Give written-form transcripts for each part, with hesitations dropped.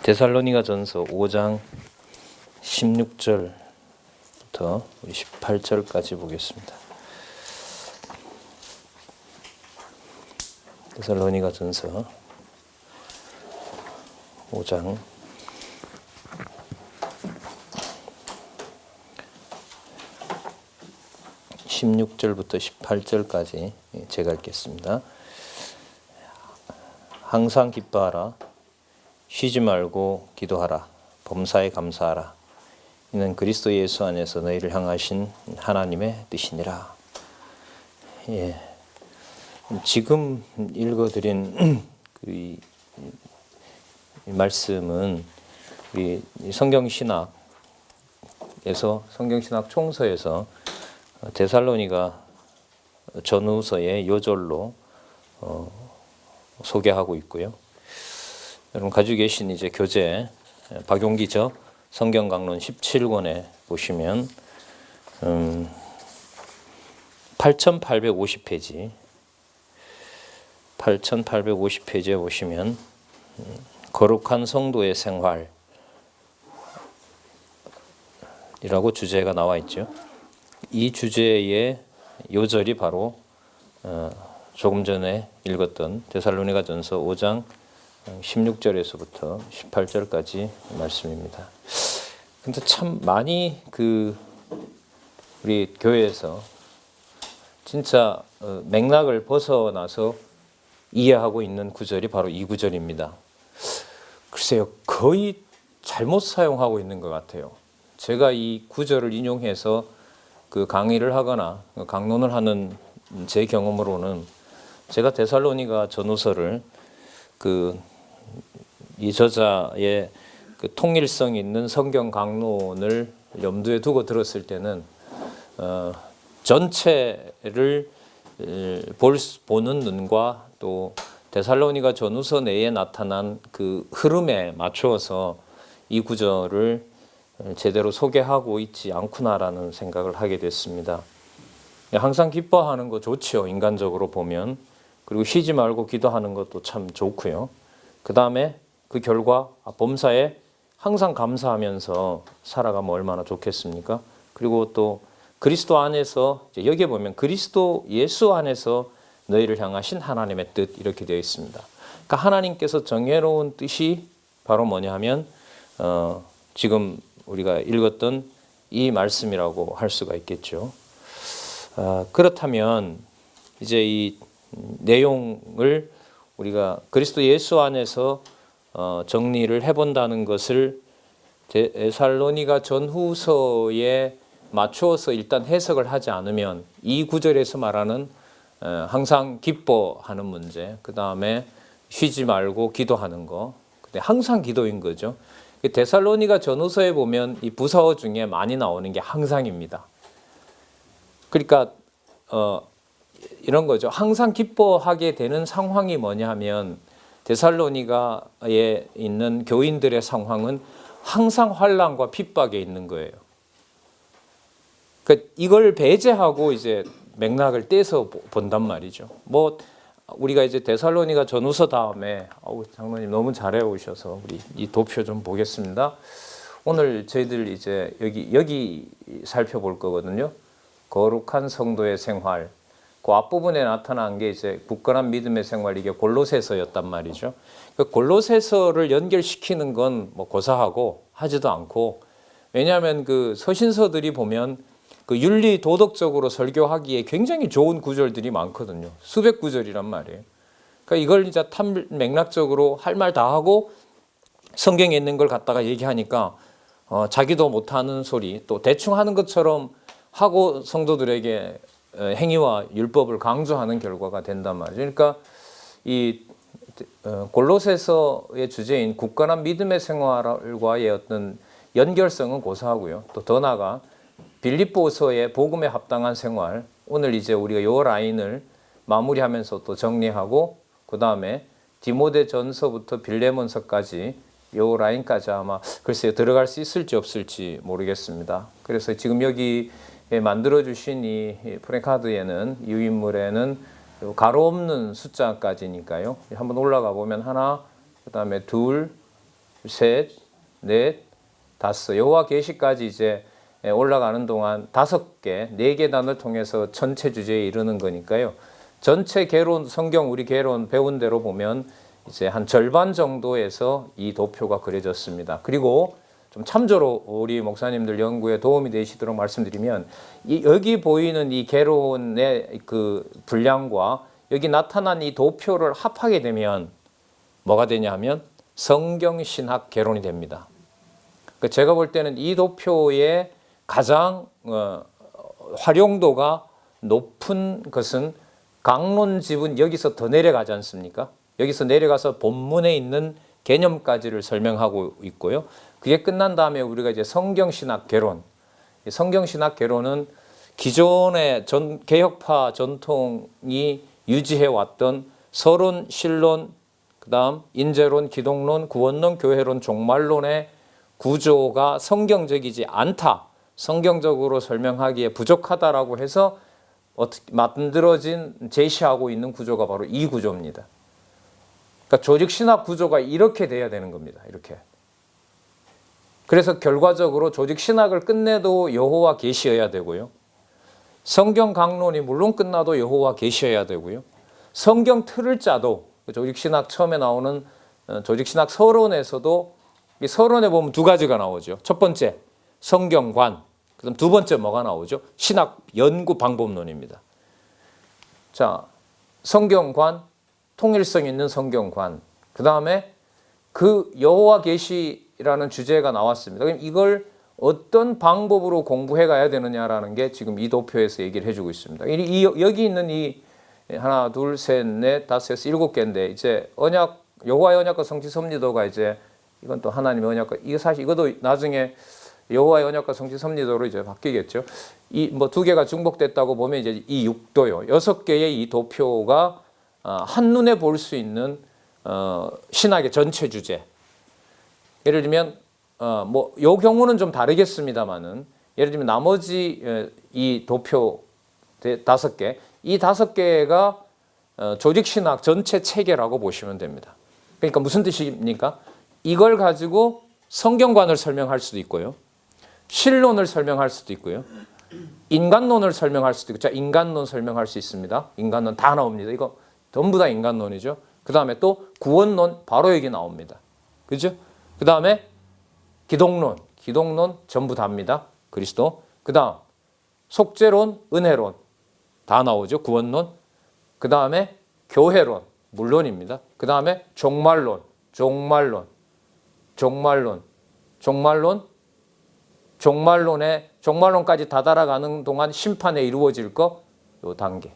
데살로니가전서 5장 16절부터 18절까지 보겠습니다. 데살로니가전서 5장 16절부터 18절까지 제가 읽겠습니다. 항상 기뻐하라. 쉬지 말고 기도하라. 범사에 감사하라. 이는 그리스도 예수 안에서 너희를 향하신 하나님의 뜻이니라. 예. 지금 읽어드린 이 말씀은 우리 성경신학에서 성경신학 총서에서 데살로니가 전후서의 요절로 소개하고 있고요. 여러분 가지고 계신 이제 교재 박용기저 성경강론 17권에 보시면 8850페이지 8850페이지에 보시면 거룩한 성도의 생활이라고 주제가 나와 있죠. 이 주제의 요절이 바로 조금 전에 읽었던 데살로니가전서 5장 16절에서부터 18절까지 말씀입니다. 근데 참 많이 우리 교회에서 진짜 맥락을 벗어나서 이해하고 있는 구절이 바로 이 구절입니다. 글쎄요, 거의 잘못 사용하고 있는 것 같아요. 제가 이 구절을 인용해서 강의를 하거나 강론을 하는 제 경험으로는 제가 데살로니가 전후서를 이 저자의 통일성 있는 성경 강론을 염두에 두고 들었을 때는 전체를 보는 눈과 또 데살로니가 전후서 내에 나타난 그 흐름에 맞추어서 이 구절을 제대로 소개하고 있지 않구나라는 생각을 하게 됐습니다. 항상 기뻐하는 거 좋지요, 인간적으로 보면. 그리고 쉬지 말고 기도하는 것도 참 좋고요. 그 다음에 그 결과 범사에 항상 감사하면서 살아가면 얼마나 좋겠습니까? 그리고 또 그리스도 안에서, 여기에 보면 그리스도 예수 안에서 너희를 향하신 하나님의 뜻 이렇게 되어 있습니다. 그러니까 하나님께서 정해놓은 뜻이 바로 뭐냐 하면 지금 우리가 읽었던 이 말씀이라고 할 수가 있겠죠. 그렇다면 이제 이 내용을 우리가 그리스도 예수 안에서 정리를 해본다는 것을 데살로니가 전후서에 맞추어서 일단 해석을 하지 않으면 이 구절에서 말하는 항상 기뻐하는 문제, 그 다음에 쉬지 말고 기도하는 거, 근데 항상 기도인 거죠. 데살로니가 전후서에 보면 이 부사어 중에 많이 나오는 게 항상입니다. 그러니까 이런 거죠. 항상 기뻐하게 되는 상황이 뭐냐 하면 데살로니가에 있는 교인들의 상황은 항상 환난과 핍박에 있는 거예요. 그러니까 이걸 배제하고 이제 맥락을 떼서 본단 말이죠. 우리가 이제 데살로니가 전후서 다음에 장로님 너무 잘해 오셔서 우리 이 도표 좀 보겠습니다. 오늘 저희들 이제 여기 살펴볼 거거든요. 거룩한 성도의 생활. 그 앞부분에 나타난 게 이제 굳건한 믿음의 생활, 이게 골로새서였단 말이죠. 그 골로새서를 연결시키는 건 고사하고 하지도 않고, 왜냐하면 그 서신서들이 보면 그 윤리 도덕적으로 설교하기에 굉장히 좋은 구절들이 많거든요. 수백 구절이란 말이에요. 그러니까 이걸 이제 맥락적으로 할 말 다 하고 성경에 있는 걸 갖다가 얘기하니까 자기도 못하는 소리, 또 대충 하는 것처럼 하고 성도들에게 행위와 율법을 강조하는 결과가 된단 말이죠. 그러니까 이 골로새서의 주제인 굳건한 믿음의 생활과의 어떤 연결성은 고사하고요. 또 더 나아가 빌립보서의 복음에 합당한 생활, 오늘 이제 우리가 이 라인을 마무리하면서 또 정리하고 그 다음에 디모데전서부터 빌레몬서까지 이 라인까지 아마 글쎄요 들어갈 수 있을지 없을지 모르겠습니다. 그래서 지금 여기 만들어주신 이 프랭카드에는 유인물에는 가로 없는 숫자까지니까요. 한번 올라가 보면 하나, 그 다음에 둘, 셋, 넷, 다섯. 여호와 계시까지 이제 올라가는 동안 5개, 4계단을 통해서 전체 주제에 이르는 거니까요. 전체 개론, 성경 우리 개론 배운 대로 보면 이제 한 절반 정도에서 이 도표가 그려졌습니다. 그리고 좀 참조로 우리 목사님들 연구에 도움이 되시도록 말씀드리면 여기 보이는 이 개론의 그 분량과 여기 나타난 이 도표를 합하게 되면 뭐가 되냐 하면 성경신학 개론이 됩니다. 제가 볼 때는 이 도표의 가장 활용도가 높은 것은 강론집은 여기서 더 내려가지 않습니까? 여기서 내려가서 본문에 있는 개념까지를 설명하고 있고요. 그게 끝난 다음에 우리가 이제 성경신학 개론. 성경신학 개론은 기존의 개혁파 전통이 유지해 왔던 서론, 신론, 그다음 인재론, 기독론, 구원론, 교회론, 종말론의 구조가 성경적이지 않다. 성경적으로 설명하기에 부족하다라고 해서 만들어진 제시하고 있는 구조가 바로 이 구조입니다. 그러니까 조직신학 구조가 이렇게 돼야 되는 겁니다. 이렇게. 그래서 결과적으로 조직신학을 끝내도 여호와 계시여야 되고요. 성경 강론이 물론 끝나도 여호와 계시여야 되고요. 성경 틀을 짜도 조직신학 처음에 나오는 조직신학 서론에서도 이 서론에 보면 2가지가 나오죠. 첫 번째 성경관, 그다음 2번째 뭐가 나오죠? 신학 연구 방법론입니다. 자, 성경관, 통일성 있는 성경관. 그다음에 그 여호와 계시라는 주제가 나왔습니다. 그럼 이걸 어떤 방법으로 공부해 가야 되느냐라는 게 지금 이 도표에서 얘기를 해주고 있습니다. 여기 있는 이 하나, 둘, 셋, 넷, 다섯, 여섯, 7개인데 이제 언약, 여호와의 언약과 성취 섭리도가 이제 이건 또 하나님의 언약과 이거 사실 이것도 나중에 여호와의 언약과 성취 섭리도로 이제 바뀌겠죠. 이 뭐 2개가 중복됐다고 보면 이제 이 6도요. 6개의 이 도표가 한눈에 볼 수 있는 신학의 전체 주제. 예를 들면 뭐 요 경우는 좀 다르겠습니다만은 예를 들면 나머지 이 도표 5개, 이 5개가 조직신학 전체 체계라고 보시면 됩니다. 그러니까 무슨 뜻입니까? 이걸 가지고 성경관을 설명할 수도 있고요. 신론을 설명할 수도 있고요. 인간론을 설명할 수도 있고, 자, 인간론 설명할 수 있습니다. 인간론 다 나옵니다. 이거 전부 다 인간론이죠. 그 다음에 또 구원론 바로 여기 나옵니다. 그죠? 그 다음에 기독론 전부 다입니다. 그리스도. 그 다음 속죄론, 은혜론 다 나오죠. 구원론. 그 다음에 교회론, 물론입니다. 그 다음에 종말론까지 다다라가는 동안 심판에 이루어질 거 요 단계.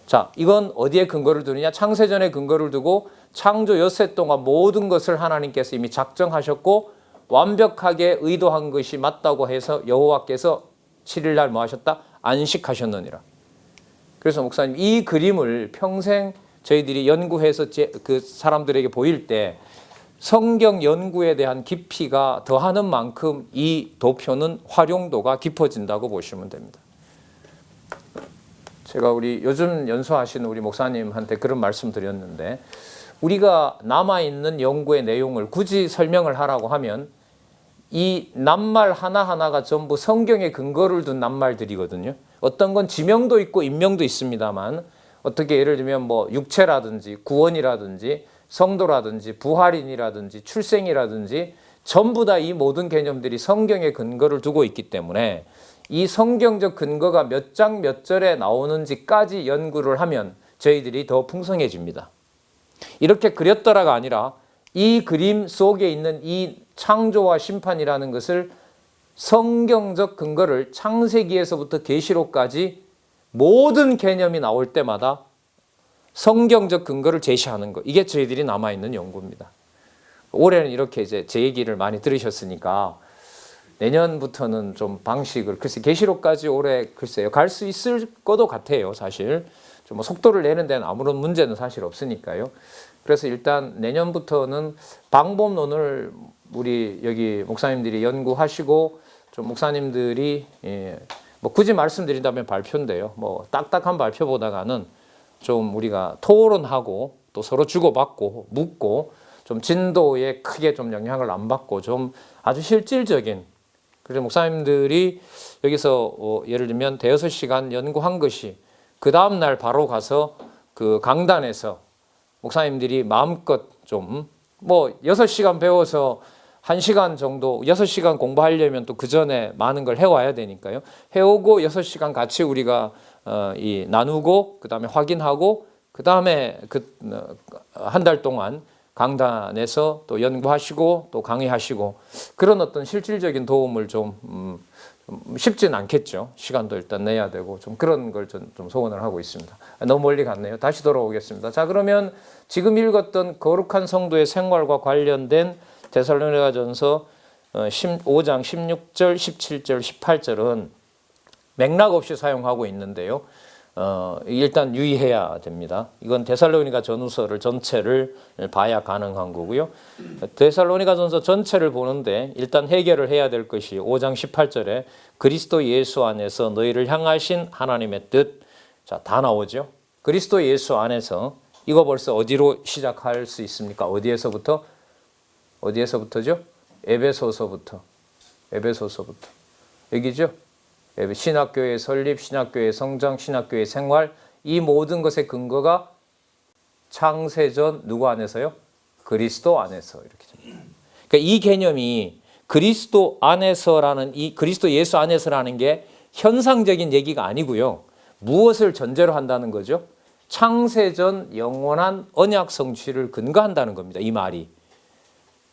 자, 이건 어디에 근거를 두느냐? 창세전에 근거를 두고 창조 엿새 동안 모든 것을 하나님께서 이미 작정하셨고 완벽하게 의도한 것이 맞다고 해서 여호와께서 7일날 뭐 하셨다? 안식하셨느니라. 그래서 목사님 이 그림을 평생 저희들이 연구해서 그 사람들에게 보일 때 성경 연구에 대한 깊이가 더하는 만큼 이 도표는 활용도가 깊어진다고 보시면 됩니다. 제가 우리 요즘 연수하시는 우리 목사님한테 그런 말씀 드렸는데 우리가 남아있는 연구의 내용을 굳이 설명을 하라고 하면 이 낱말 하나하나가 전부 성경에 근거를 둔 낱말들이거든요. 어떤 건 지명도 있고 인명도 있습니다만 어떻게 예를 들면 뭐 육체라든지 구원이라든지 성도라든지 부활인이라든지 출생이라든지 전부 다 이 모든 개념들이 성경에 근거를 두고 있기 때문에 이 성경적 근거가 몇 장 몇 절에 나오는지까지 연구를 하면 저희들이 더 풍성해집니다. 이렇게 그렸더라가 아니라 이 그림 속에 있는 이 창조와 심판이라는 것을 성경적 근거를 창세기에서부터 계시록까지 모든 개념이 나올 때마다 성경적 근거를 제시하는 것. 이게 저희들이 남아있는 연구입니다. 올해는 이렇게 이제 제 얘기를 많이 들으셨으니까 내년부터는 좀 방식을 글쎄 계시록까지 올해 글쎄요 갈 수 있을 것도 같아요. 사실 좀 뭐 속도를 내는 데는 아무런 문제는 사실 없으니까요. 그래서 일단 내년부터는 방법론을 우리 여기 목사님들이 연구하시고 좀 목사님들이 뭐 굳이 말씀드린다면 발표인데요. 뭐 딱딱한 발표보다는 좀 우리가 토론하고 또 서로 주고받고 묻고 좀 진도에 크게 좀 영향을 안 받고 좀 아주 실질적인, 그래서 목사님들이 여기서 예를 들면 대여섯 시간 연구한 것이 그 다음 날 바로 가서 그 강단에서 목사님들이 마음껏 좀 뭐 6시간 배워서 1시간 정도, 6시간 공부하려면 또 그 전에 많은 걸 해와야 되니까요. 해오고 6시간 같이 우리가 나누고 그 다음에 확인하고 그 다음에 한 달 동안 강단에서 또 연구하시고 또 강의하시고 그런 어떤 실질적인 도움을 좀 쉽진 않겠죠. 시간도 일단 내야 되고 좀 그런 걸 좀 소원을 하고 있습니다. 너무 멀리 갔네요. 다시 돌아오겠습니다. 자, 그러면 지금 읽었던 거룩한 성도의 생활과 관련된 데살로니가전서 5장 16절, 17절, 18절은 맥락 없이 사용하고 있는데요. 일단 유의해야 됩니다. 이건 데살로니가 전후서를 전체를 봐야 가능한 거고요. 데살로니가 전서 전체를 보는데 일단 해결을 해야 될 것이 5장 18절에 그리스도 예수 안에서 너희를 향하신 하나님의 뜻. 자, 다 나오죠. 그리스도 예수 안에서 이거 벌써 어디로 시작할 수 있습니까? 어디에서부터? 어디에서부터죠? 에베소서부터. 에베소서부터. 여기죠? 신학교의 설립, 신학교의 성장, 신학교의 생활, 이 모든 것의 근거가 창세전 누구 안에서요? 그리스도 안에서 이렇게 됩니다. 그러니까 이 개념이 그리스도 안에서라는 이 그리스도 예수 안에서라는 게 현상적인 얘기가 아니고요. 무엇을 전제로 한다는 거죠? 창세전 영원한 언약 성취를 근거한다는 겁니다. 이 말이.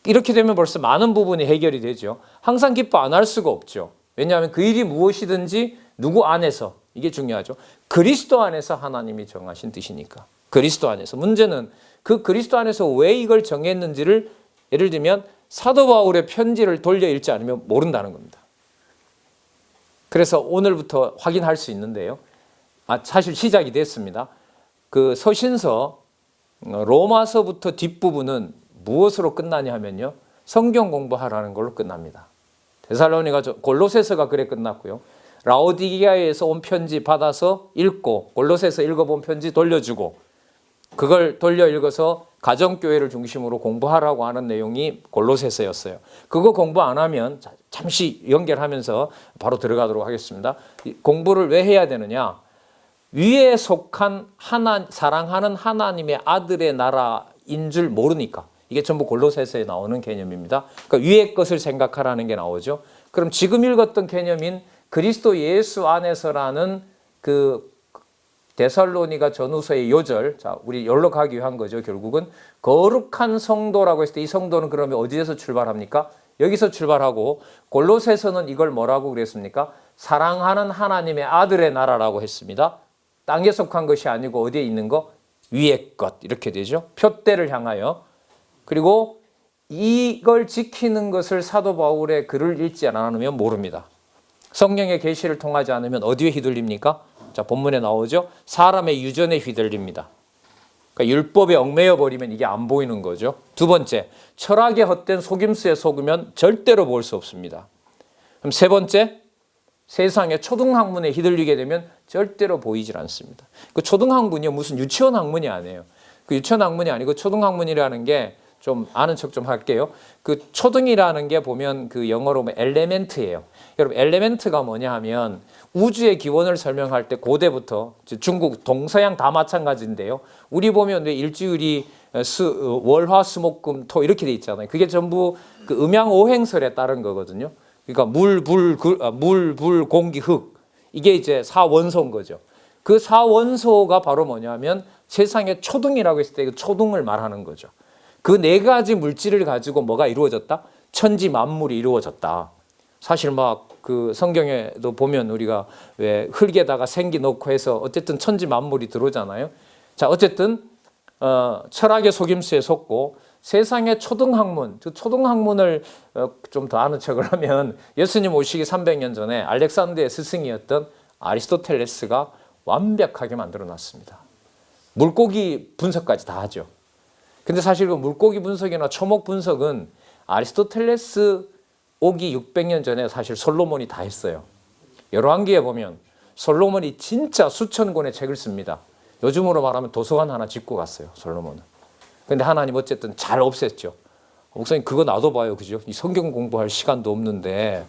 이렇게 되면 벌써 많은 부분이 해결이 되죠. 항상 기뻐 안 할 수가 없죠. 왜냐하면 그 일이 무엇이든지 누구 안에서, 이게 중요하죠. 그리스도 안에서 하나님이 정하신 뜻이니까. 그리스도 안에서. 문제는 그 그리스도 안에서 왜 이걸 정했는지를 예를 들면 사도 바울의 편지를 돌려 읽지 않으면 모른다는 겁니다. 그래서 오늘부터 확인할 수 있는데요. 사실 시작이 됐습니다. 그 서신서 로마서부터 뒷부분은 무엇으로 끝나냐 하면요. 성경 공부하라는 걸로 끝납니다. 데살로니가 골로새서가 그래 끝났고요. 라오디게아에서 온 편지 받아서 읽고 골로새서 읽어본 편지 돌려주고 그걸 돌려 읽어서 가정교회를 중심으로 공부하라고 하는 내용이 골로새서였어요. 그거 공부 안 하면 잠시 연결하면서 바로 들어가도록 하겠습니다. 공부를 왜 해야 되느냐? 위에 속한 사랑하는 하나님의 아들의 나라인 줄 모르니까. 이게 전부 골로새서에 나오는 개념입니다. 그러니까 위의 것을 생각하라는 게 나오죠. 그럼 지금 읽었던 개념인 그리스도 예수 안에서라는 그 데살로니가 전후서의 요절, 자, 우리 여기로 가기 위한 거죠. 결국은 거룩한 성도라고 했을 때 이 성도는 그러면 어디에서 출발합니까? 여기서 출발하고 골로새서는 이걸 뭐라고 그랬습니까? 사랑하는 하나님의 아들의 나라라고 했습니다. 땅에 속한 것이 아니고 어디에 있는 거? 위의 것 이렇게 되죠. 표대를 향하여. 그리고 이걸 지키는 것을 사도 바울의 글을 읽지 않으면 모릅니다. 성령의 계시를 통하지 않으면 어디에 휘둘립니까? 자, 본문에 나오죠. 사람의 유전에 휘둘립니다. 그러니까 율법에 얽매여 버리면 이게 안 보이는 거죠. 두 번째, 철학에 헛된 속임수에 속으면 절대로 볼 수 없습니다. 그럼 세 번째, 세상의 초등학문에 휘둘리게 되면 절대로 보이질 않습니다. 그 초등학문이요, 무슨 유치원 학문이 아니에요. 그 유치원 학문이 아니고 초등학문이라는 게 좀 아는 척 좀 할게요. 그 초등이라는 게 보면 그 영어로 엘레멘트예요. 여러분 엘레멘트가 뭐냐 하면 우주의 기원을 설명할 때 고대부터 중국 동서양 다 마찬가지인데요. 우리 보면 왜 일주일이 월화수목금 토 이렇게 돼 있잖아요. 그게 전부 그 음양오행설에 따른 거거든요. 그러니까 물, 불, 공기, 흙 이게 이제 사원소인 거죠. 그 사원소가 바로 뭐냐면 세상의 초등이라고 했을 때 그 초등을 말하는 거죠. 그 네 가지 물질을 가지고 뭐가 이루어졌다? 천지 만물이 이루어졌다. 사실 막 그 성경에도 보면 우리가 왜 흙에다가 생기 넣고 해서 어쨌든 천지 만물이 들어오잖아요. 자, 어쨌든 철학의 속임수에 속고 세상의 초등학문, 그 초등학문을 좀 더 아는 척을 하면 예수님 오시기 300년 전에 알렉산더의 스승이었던 아리스토텔레스가 완벽하게 만들어 놨습니다. 물고기 분석까지 다 하죠. 근데 사실 그 물고기 분석이나 초목 분석은 아리스토텔레스 오기 600년 전에 사실 솔로몬이 다 했어요. 열왕기에 보면 솔로몬이 진짜 수천 권의 책을 씁니다. 요즘으로 말하면 도서관 하나 짓고 갔어요. 솔로몬은. 근데 하나님 어쨌든 잘 없앴죠. 목사님 그거 놔둬봐요, 그죠? 이 성경 공부할 시간도 없는데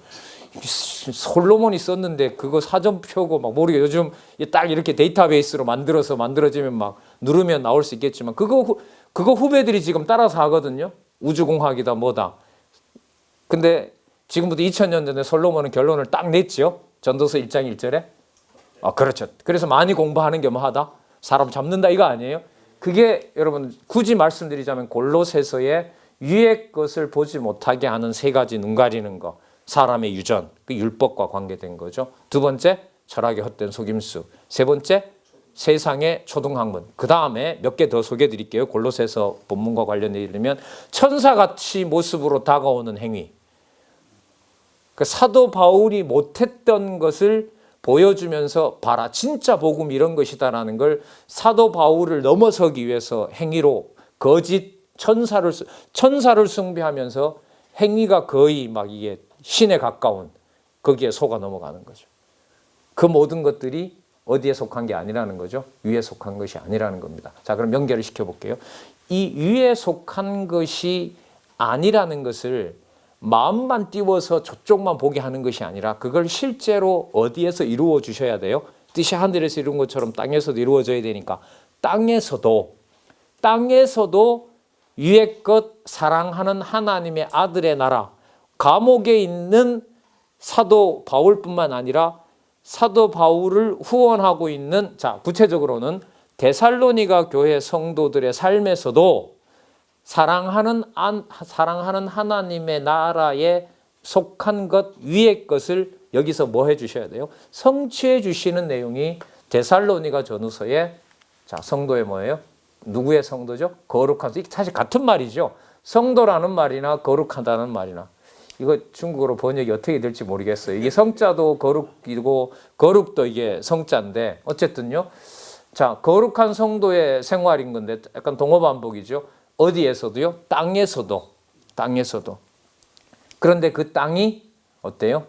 솔로몬이 썼는데 그거 사전 펴고 막 모르게 요즘 딱 이렇게 데이터베이스로 만들어지면 막 누르면 나올 수 있겠지만 그거 후배들이 지금 따라서 하거든요. 우주공학이다 뭐다. 근데 지금부터 2000년 전에 솔로몬은 결론을 딱 냈죠. 전도서 1장 1절에. 그렇죠. 그래서 많이 공부하는 게 뭐하다? 사람 잡는다 이거 아니에요? 그게 여러분 굳이 말씀드리자면 골로새서의 위의 것을 보지 못하게 하는 세 가지 눈 가리는 거. 사람의 유전, 그 율법과 관계된 거죠. 두 번째, 철학의 헛된 속임수. 세 번째, 세상의 초등학문. 그 다음에 몇 개 더 소개해 드릴게요. 골로새서 본문과 관련되어 있으면 천사같이 모습으로 다가오는 행위. 그 사도 바울이 못했던 것을 보여주면서 봐라 진짜 복음 이런 것이다라는 걸 사도 바울을 넘어서기 위해서 행위로 거짓 천사를 숭배하면서 행위가 거의 막 이게 신에 가까운 거기에 속아 넘어가는 거죠. 그 모든 것들이 어디에 속한 게 아니라는 거죠. 위에 속한 것이 아니라는 겁니다. 자, 그럼 연결을 시켜볼게요. 이 위에 속한 것이 아니라는 것을 마음만 띄워서 저쪽만 보게 하는 것이 아니라 그걸 실제로 어디에서 이루어 주셔야 돼요? 뜻이 하늘에서 이룬 것처럼 땅에서도 이루어져야 되니까 땅에서도 위의 것 사랑하는 하나님의 아들의 나라 감옥에 있는 사도 바울뿐만 아니라 사도 바울을 후원하고 있는 자 구체적으로는 데살로니가 교회 성도들의 삶에서도 사랑하는 하나님의 나라에 속한 것 위의 것을 여기서 뭐 해주셔야 돼요? 성취해 주시는 내용이 데살로니가 전후서의 자 성도의 뭐예요? 누구의 성도죠? 거룩한 사실 같은 말이죠. 성도라는 말이나 거룩하다는 말이나 이거 중국어로 번역이 어떻게 될지 모르겠어요. 이게 성자도 거룩이고 거룩도 이게 성자인데 어쨌든요. 자 거룩한 성도의 생활인 건데 약간 동어반복이죠. 어디에서도요? 땅에서도. 그런데 그 땅이 어때요?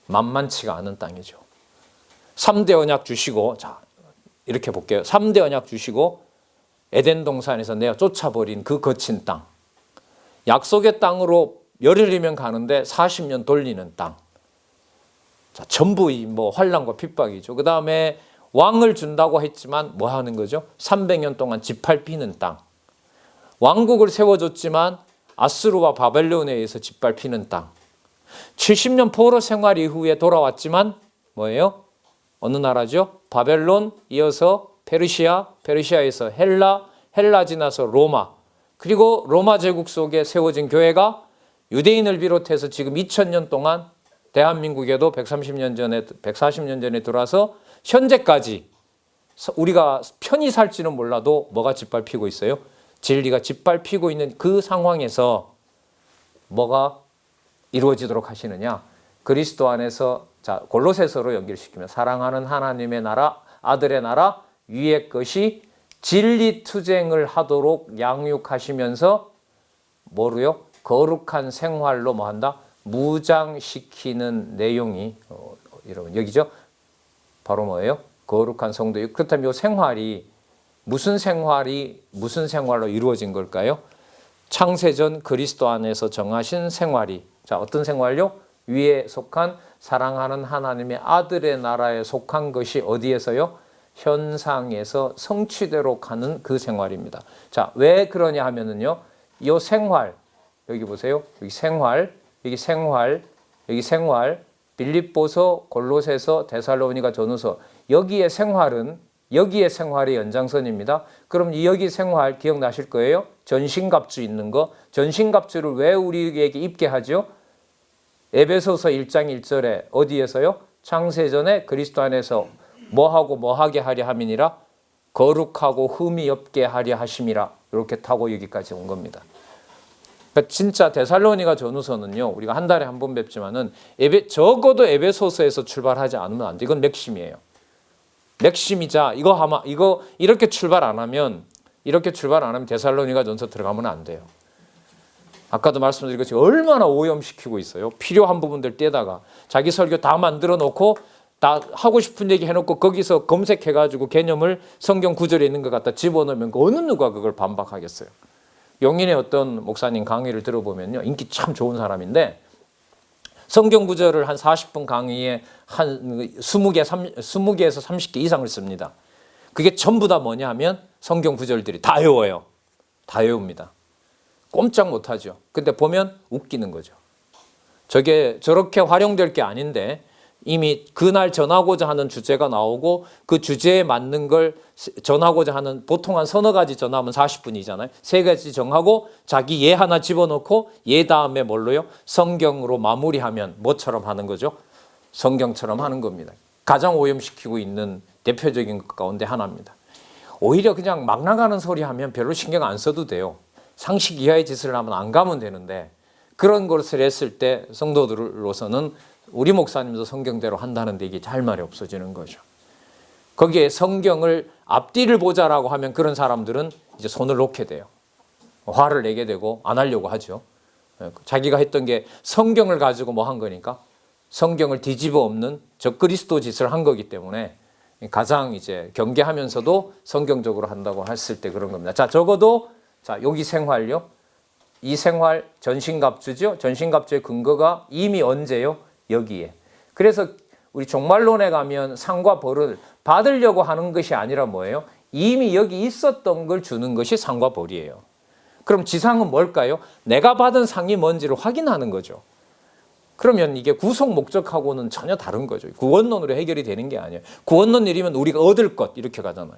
만만치가 않은 땅이죠. 3대 언약 주시고 자 이렇게 볼게요. 3대 언약 주시고 에덴 동산에서 내어 쫓아버린 그 거친 땅. 약속의 땅으로 열흘이면 가는데 40년 돌리는 땅. 자, 전부 뭐 환난과 핍박이죠. 그 다음에 왕을 준다고 했지만 뭐 하는 거죠? 300년 동안 짓밟히는 땅. 왕국을 세워줬지만 아수르와 바벨론에 의해서 짓밟히는 땅. 70년 포로 생활 이후에 돌아왔지만 뭐예요? 어느 나라죠? 바벨론 이어서 페르시아에서 헬라 지나서 로마. 그리고 로마 제국 속에 세워진 교회가 유대인을 비롯해서 지금 2000년 동안 대한민국에도 140년 전에 들어와서 현재까지 우리가 편히 살지는 몰라도 뭐가 짓밟히고 있어요? 진리가 짓밟히고 있는 그 상황에서 뭐가 이루어지도록 하시느냐? 그리스도 안에서 자 골로새서로 연결시키면 사랑하는 하나님의 나라, 아들의 나라 위의 것이 진리 투쟁을 하도록 양육하시면서 뭐로요? 거룩한 생활로 뭐한다? 무장시키는 내용이 여러분 여기죠? 바로 뭐예요? 거룩한 성도. 그렇다면 이 생활이 무슨 생활로 이루어진 걸까요? 창세전 그리스도 안에서 정하신 생활이 자 어떤 생활요? 위에 속한 사랑하는 하나님의 아들의 나라에 속한 것이 어디에서요? 현상에서 성취대로 가는 그 생활입니다. 자, 왜 그러냐 하면은요. 이 생활 여기 보세요. 여기 생활 빌립보서, 골로새서, 데살로니가 전후서 여기의 생활의 연장선입니다. 그럼 여기 생활 기억나실 거예요? 전신갑주 있는 거. 전신갑주를 왜 우리에게 입게 하죠? 에베소서 1장 1절에 어디에서요? 창세전에 그리스도 안에서 뭐하게 하려 함이니라? 거룩하고 흠이 없게 하려 하심이라. 이렇게 타고 여기까지 온 겁니다. 그러니까 진짜 데살로니가 전후서는요. 우리가 한 달에 한 번 뵙지만은 적어도 에베소서에서 출발하지 않으면 안 돼. 이건 맥심이에요. 맥심이자 이거 이렇게 출발 안 하면 데살로니가 전서 들어가면 안 돼요. 아까도 말씀드린 것처럼 얼마나 오염시키고 있어요. 필요한 부분들 떼다가 자기 설교 다 만들어 놓고 다 하고 싶은 얘기 해놓고 거기서 검색해가지고 개념을 성경 구절에 있는 것 갖다 집어넣으면 어느 누가 그걸 반박하겠어요. 용인의 어떤 목사님 강의를 들어보면요, 인기 참 좋은 사람인데 성경 구절을 한 40분 강의에 한 20개에서 30개 이상을 씁니다. 그게 전부 다 뭐냐 하면 성경 구절들이 다 외워요. 다 외웁니다. 꼼짝 못하죠. 근데 보면 웃기는 거죠. 저게 저렇게 활용될 게 아닌데 이미 그날 전하고자 하는 주제가 나오고 그 주제에 맞는 걸 전하고자 하는, 보통 한 서너 가지 전하면 40분이잖아요. 세 가지 정하고 자기 예 하나 집어넣고 예 다음에 뭘로요? 성경으로 마무리하면 뭐처럼 하는 거죠? 성경처럼 하는 겁니다. 가장 오염시키고 있는 대표적인 것 가운데 하나입니다. 오히려 그냥 막 나가는 소리 하면 별로 신경 안 써도 돼요. 상식 이하의 짓을 하면 안 가면 되는데 그런 것을 했을 때 성도들로서는 우리 목사님도 성경대로 한다는데 이게 할 말이 없어지는 거죠. 거기에 성경을 앞뒤를 보자라고 하면 그런 사람들은 이제 손을 놓게 돼요. 화를 내게 되고 안 하려고 하죠. 자기가 했던 게 성경을 가지고 뭐 한 거니까 성경을 뒤집어 엎는 적그리스도 짓을 한 거기 때문에 가장 이제 경계하면서도 성경적으로 한다고 했을 때 그런 겁니다. 자, 적어도 자, 여기 생활요. 이 생활 전신갑주죠. 전신갑주의 근거가 이미 언제요? 여기에. 그래서 우리 종말론에 가면 상과 벌을 받으려고 하는 것이 아니라 뭐예요? 이미 여기 있었던 걸 주는 것이 상과 벌이에요. 그럼 지상은 뭘까요? 내가 받은 상이 뭔지를 확인하는 거죠. 그러면 이게 구속 목적하고는 전혀 다른 거죠. 구원론으로 해결이 되는 게 아니에요. 구원론 이르면 우리가 얻을 것 이렇게 가잖아요.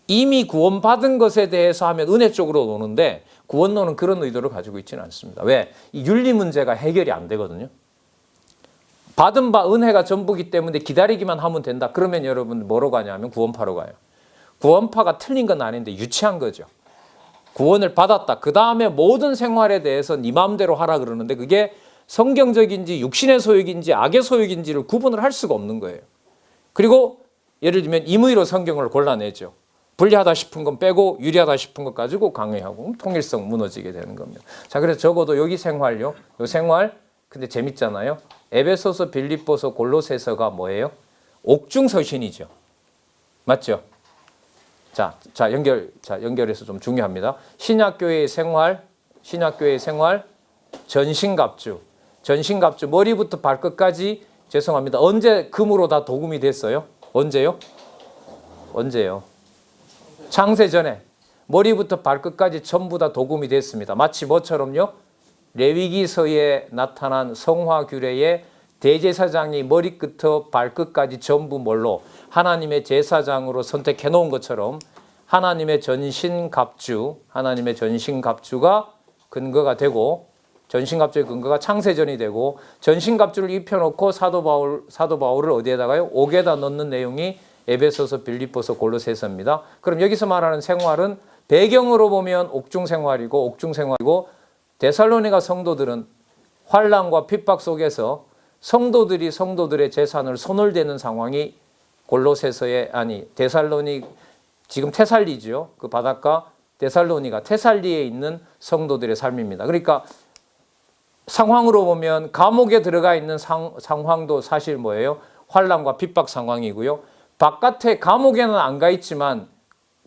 이미 구원받은 것에 대해서 하면 은혜 쪽으로 노는데 구원론은 그런 의도를 가지고 있지는 않습니다. 왜? 이 윤리 문제가 해결이 안 되거든요. 받은 바 은혜가 전부기 때문에 기다리기만 하면 된다. 그러면 여러분 뭐로 가냐면 구원파로 가요. 구원파가 틀린 건 아닌데 유치한 거죠. 구원을 받았다. 그 다음에 모든 생활에 대해서 네 마음대로 하라 그러는데 그게 성경적인지 육신의 소욕인지 악의 소욕인지를 구분을 할 수가 없는 거예요. 그리고 예를 들면 임의로 성경을 골라내죠. 불리하다 싶은 건 빼고 유리하다 싶은 것 가지고 강의하고 통일성 무너지게 되는 겁니다. 자, 그래서 적어도 여기 생활요. 요 생활 근데 재밌잖아요. 에베소서, 빌립보서, 골로새서가 뭐예요? 옥중서신이죠. 맞죠? 연결해서 좀 중요합니다. 신약교회의 생활, 전신갑주, 머리부터 발끝까지 죄송합니다. 언제 금으로 다 도금이 됐어요? 언제요? 창세 전에 머리부터 발끝까지 전부 다 도금이 됐습니다. 마치 뭐처럼요? 레위기서에 나타난 성화규례의 대제사장이 머리끝부터 발끝까지 전부 뭘로? 하나님의 제사장으로 선택해 놓은 것처럼 하나님의 전신갑주가 근거가 되고 전신갑주의 근거가 창세전이 되고 전신갑주를 입혀놓고 사도 바울을 어디에다가요? 옥에다 넣는 내용이 에베소서, 빌립보서, 골로새서입니다. 그럼 여기서 말하는 생활은 배경으로 보면 옥중생활이고 데살로니가 성도들은 환난과 핍박 속에서 성도들의 재산을 손을 대는 상황이 데살로니 지금 테살리죠. 그 바닷가 테살리에 있는 성도들의 삶입니다. 그러니까 상황으로 보면 감옥에 들어가 있는 상황도 사실 뭐예요? 환난과 핍박 상황이고요. 바깥에 감옥에는 안 가 있지만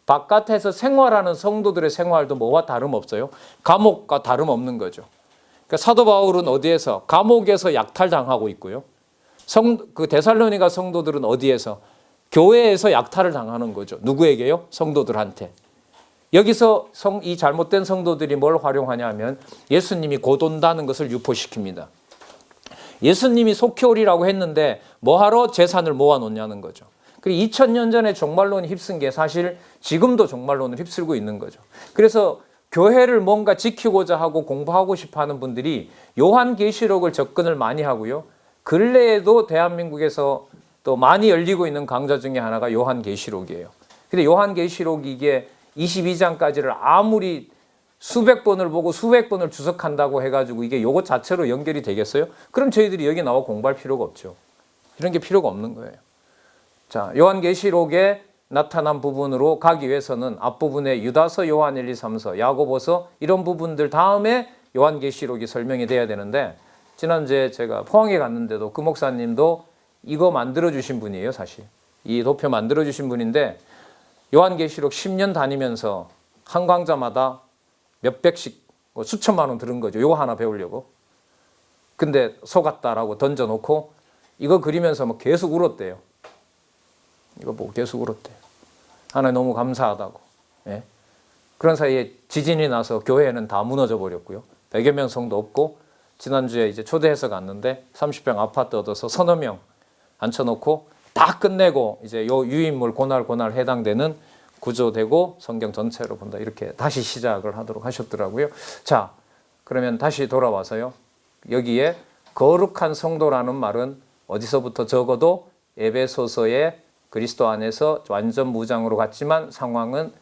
바깥에서 생활하는 성도들의 생활도 뭐와 다름없어요? 감옥과 다름없는 거죠. 그러니까 사도 바울은 어디에서? 감옥에서 약탈당하고 있고요. 그 데살로니가 성도들은 어디에서? 교회에서 약탈을 당하는 거죠. 누구에게요? 성도들한테. 여기서 이 잘못된 성도들이 뭘 활용하냐 하면 예수님이 곧 온다는 것을 유포시킵니다. 예수님이 속히 오리라고 했는데 뭐하러 재산을 모아놓냐는 거죠. 그리고 2000년 전에 종말론이 휩쓴 게 사실 지금도 종말론을 휩쓸고 있는 거죠. 그래서 교회를 뭔가 지키고자 하고 공부하고 싶어 하는 분들이 요한계시록을 접근을 많이 하고요. 근래에도 대한민국에서 또 많이 열리고 있는 강좌 중에 하나가 요한계시록이에요. 근데 요한계시록이 이게 22장까지를 아무리 수백 번을 보고 수백 번을 주석한다고 해가지고 이게 요것 자체로 연결이 되겠어요? 그럼 저희들이 여기 나와 공부할 필요가 없죠. 이런 게 필요가 없는 거예요. 자, 요한계시록에 나타난 부분으로 가기 위해서는 앞부분에 유다서, 요한 1, 2, 3서, 야고보서 이런 부분들 다음에 요한계시록이 설명이 돼야 되는데 지난주에 제가 포항에 갔는데도 그 목사님도 이거 만들어주신 분이에요. 사실 이 도표 만들어주신 분인데 요한계시록 10년 다니면서 한 강좌마다 몇백씩 수천만 원 들은 거죠. 요거 하나 배우려고. 근데 속았다라고 던져놓고 이거 그리면서 뭐 계속 울었대요. 이거 보고 계속 울었대요. 하나님 너무 감사하다고. 예? 그런 사이에 지진이 나서 교회는 다 무너져 버렸고요. 100여 명 성도 없고, 지난주에 이제 초대해서 갔는데 30평 아파트 얻어서 서너 명 앉혀놓고 다 끝내고 이제 요 유인물 고날 해당되는 구조되고 성경 전체로 본다. 이렇게 다시 시작을 하도록 하셨더라고요. 자, 그러면 다시 돌아와서요. 여기에 거룩한 성도라는 말은 어디서부터 적어도 에베소서의 그리스도 안에서 완전 무장으로 갔지만 상황은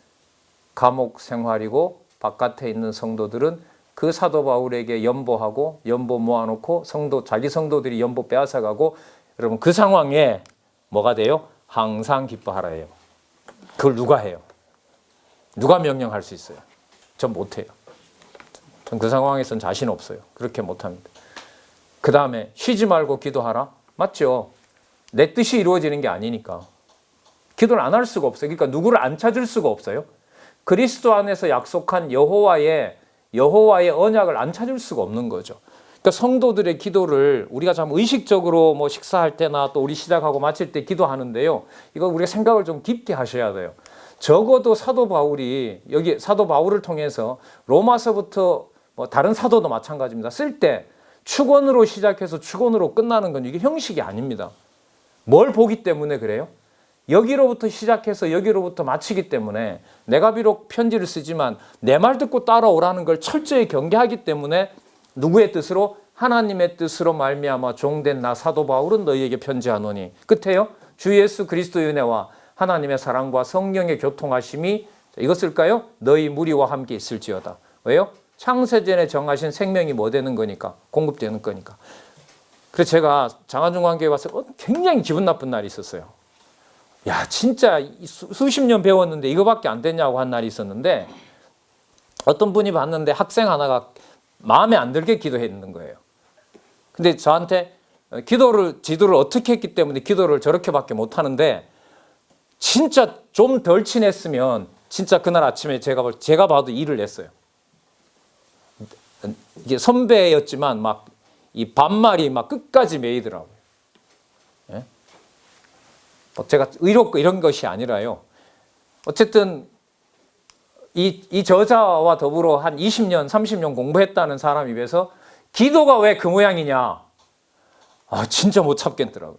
감옥 생활이고 바깥에 있는 성도들은 그 사도 바울에게 연보하고 연보 모아놓고 자기 성도들이 연보 빼앗아가고, 여러분 그 상황에 뭐가 돼요? 항상 기뻐하라예요. 그걸 누가 해요? 누가 명령할 수 있어요? 전 못해요. 전 그 상황에선 자신 없어요. 그렇게 못합니다. 그 다음에 쉬지 말고 기도하라. 맞죠? 내 뜻이 이루어지는 게 아니니까 기도를 안 할 수가 없어요. 그러니까 누구를 안 찾을 수가 없어요. 그리스도 안에서 약속한 여호와의 언약을 안 찾을 수가 없는 거죠. 그러니까 성도들의 기도를 우리가 참 의식적으로 뭐 식사할 때나 또 우리 시작하고 마칠 때 기도하는데요. 이거 우리가 생각을 좀 깊게 하셔야 돼요. 적어도 사도 바울이 여기 사도 바울을 통해서 로마서부터 뭐 다른 사도도 마찬가지입니다. 쓸 때 축원으로 시작해서 축원으로 끝나는 건 이게 형식이 아닙니다. 뭘 보기 때문에 그래요? 여기로부터 시작해서 여기로부터 마치기 때문에 내가 비록 편지를 쓰지만 내 말 듣고 따라오라는 걸 철저히 경계하기 때문에 누구의 뜻으로? 하나님의 뜻으로 말미암아 종된 나 사도 바울은 너희에게 편지하노니. 끝에요. 주 예수 그리스도의 은혜와 하나님의 사랑과 성령의 교통하심이 이것일까요? 너희 무리와 함께 있을지어다. 왜요? 창세전에 정하신 생명이 뭐 되는 거니까? 공급되는 거니까. 그래서 제가 장안중앙교회 와서 굉장히 기분 나쁜 날이 있었어요. 야, 진짜 수십 년 배웠는데 이거밖에 안 됐냐고 한 날이 있었는데, 어떤 분이 봤는데 학생 하나가 마음에 안 들게 기도했는 거예요. 근데 저한테 지도를 어떻게 했기 때문에 기도를 저렇게밖에 못 하는데, 진짜 좀 덜 친했으면 진짜 그날 아침에 제가 봐도 일을 냈어요. 이게 선배였지만 막 이 반말이 막 끝까지 매이더라고요. 예? 제가 의롭고 이런 것이 아니라요. 어쨌든 이 저자와 더불어 한 20년, 30년 공부했다는 사람 입에서 기도가 왜 그 모양이냐? 아, 진짜 못 참겠더라고요.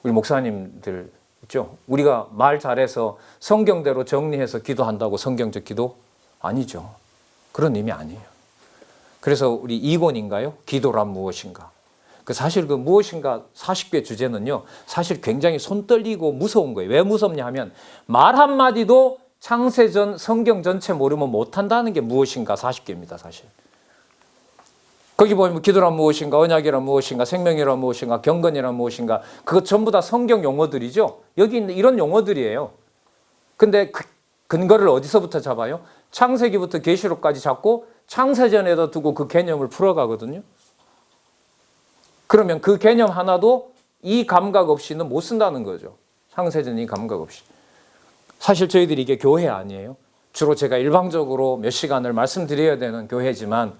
우리 목사님들 있죠? 우리가 말 잘해서 성경대로 정리해서 기도한다고 성경적 기도? 아니죠. 그런 의미 아니에요. 그래서 우리 이권인가요? 기도란 무엇인가? 사실 그 무엇인가 40개 주제는요, 사실 굉장히 손 떨리고 무서운 거예요. 왜 무섭냐 하면 말 한마디도 창세전 성경 전체 모르면 못한다는 게 무엇인가 40개입니다, 사실. 거기 보면 기도란 무엇인가, 언약이란 무엇인가, 생명이란 무엇인가, 경건이란 무엇인가, 그거 전부 다 성경 용어들이죠. 여기 있는 이런 용어들이에요. 근데 그 근거를 어디서부터 잡아요? 창세기부터 계시록까지 잡고 창세전에다 두고 그 개념을 풀어가거든요. 그러면 그 개념 하나도 이 감각 없이는 못 쓴다는 거죠. 창세전 이 감각 없이. 사실 저희들이 이게 교회 아니에요. 주로 제가 일방적으로 몇 시간을 말씀드려야 되는 교회지만,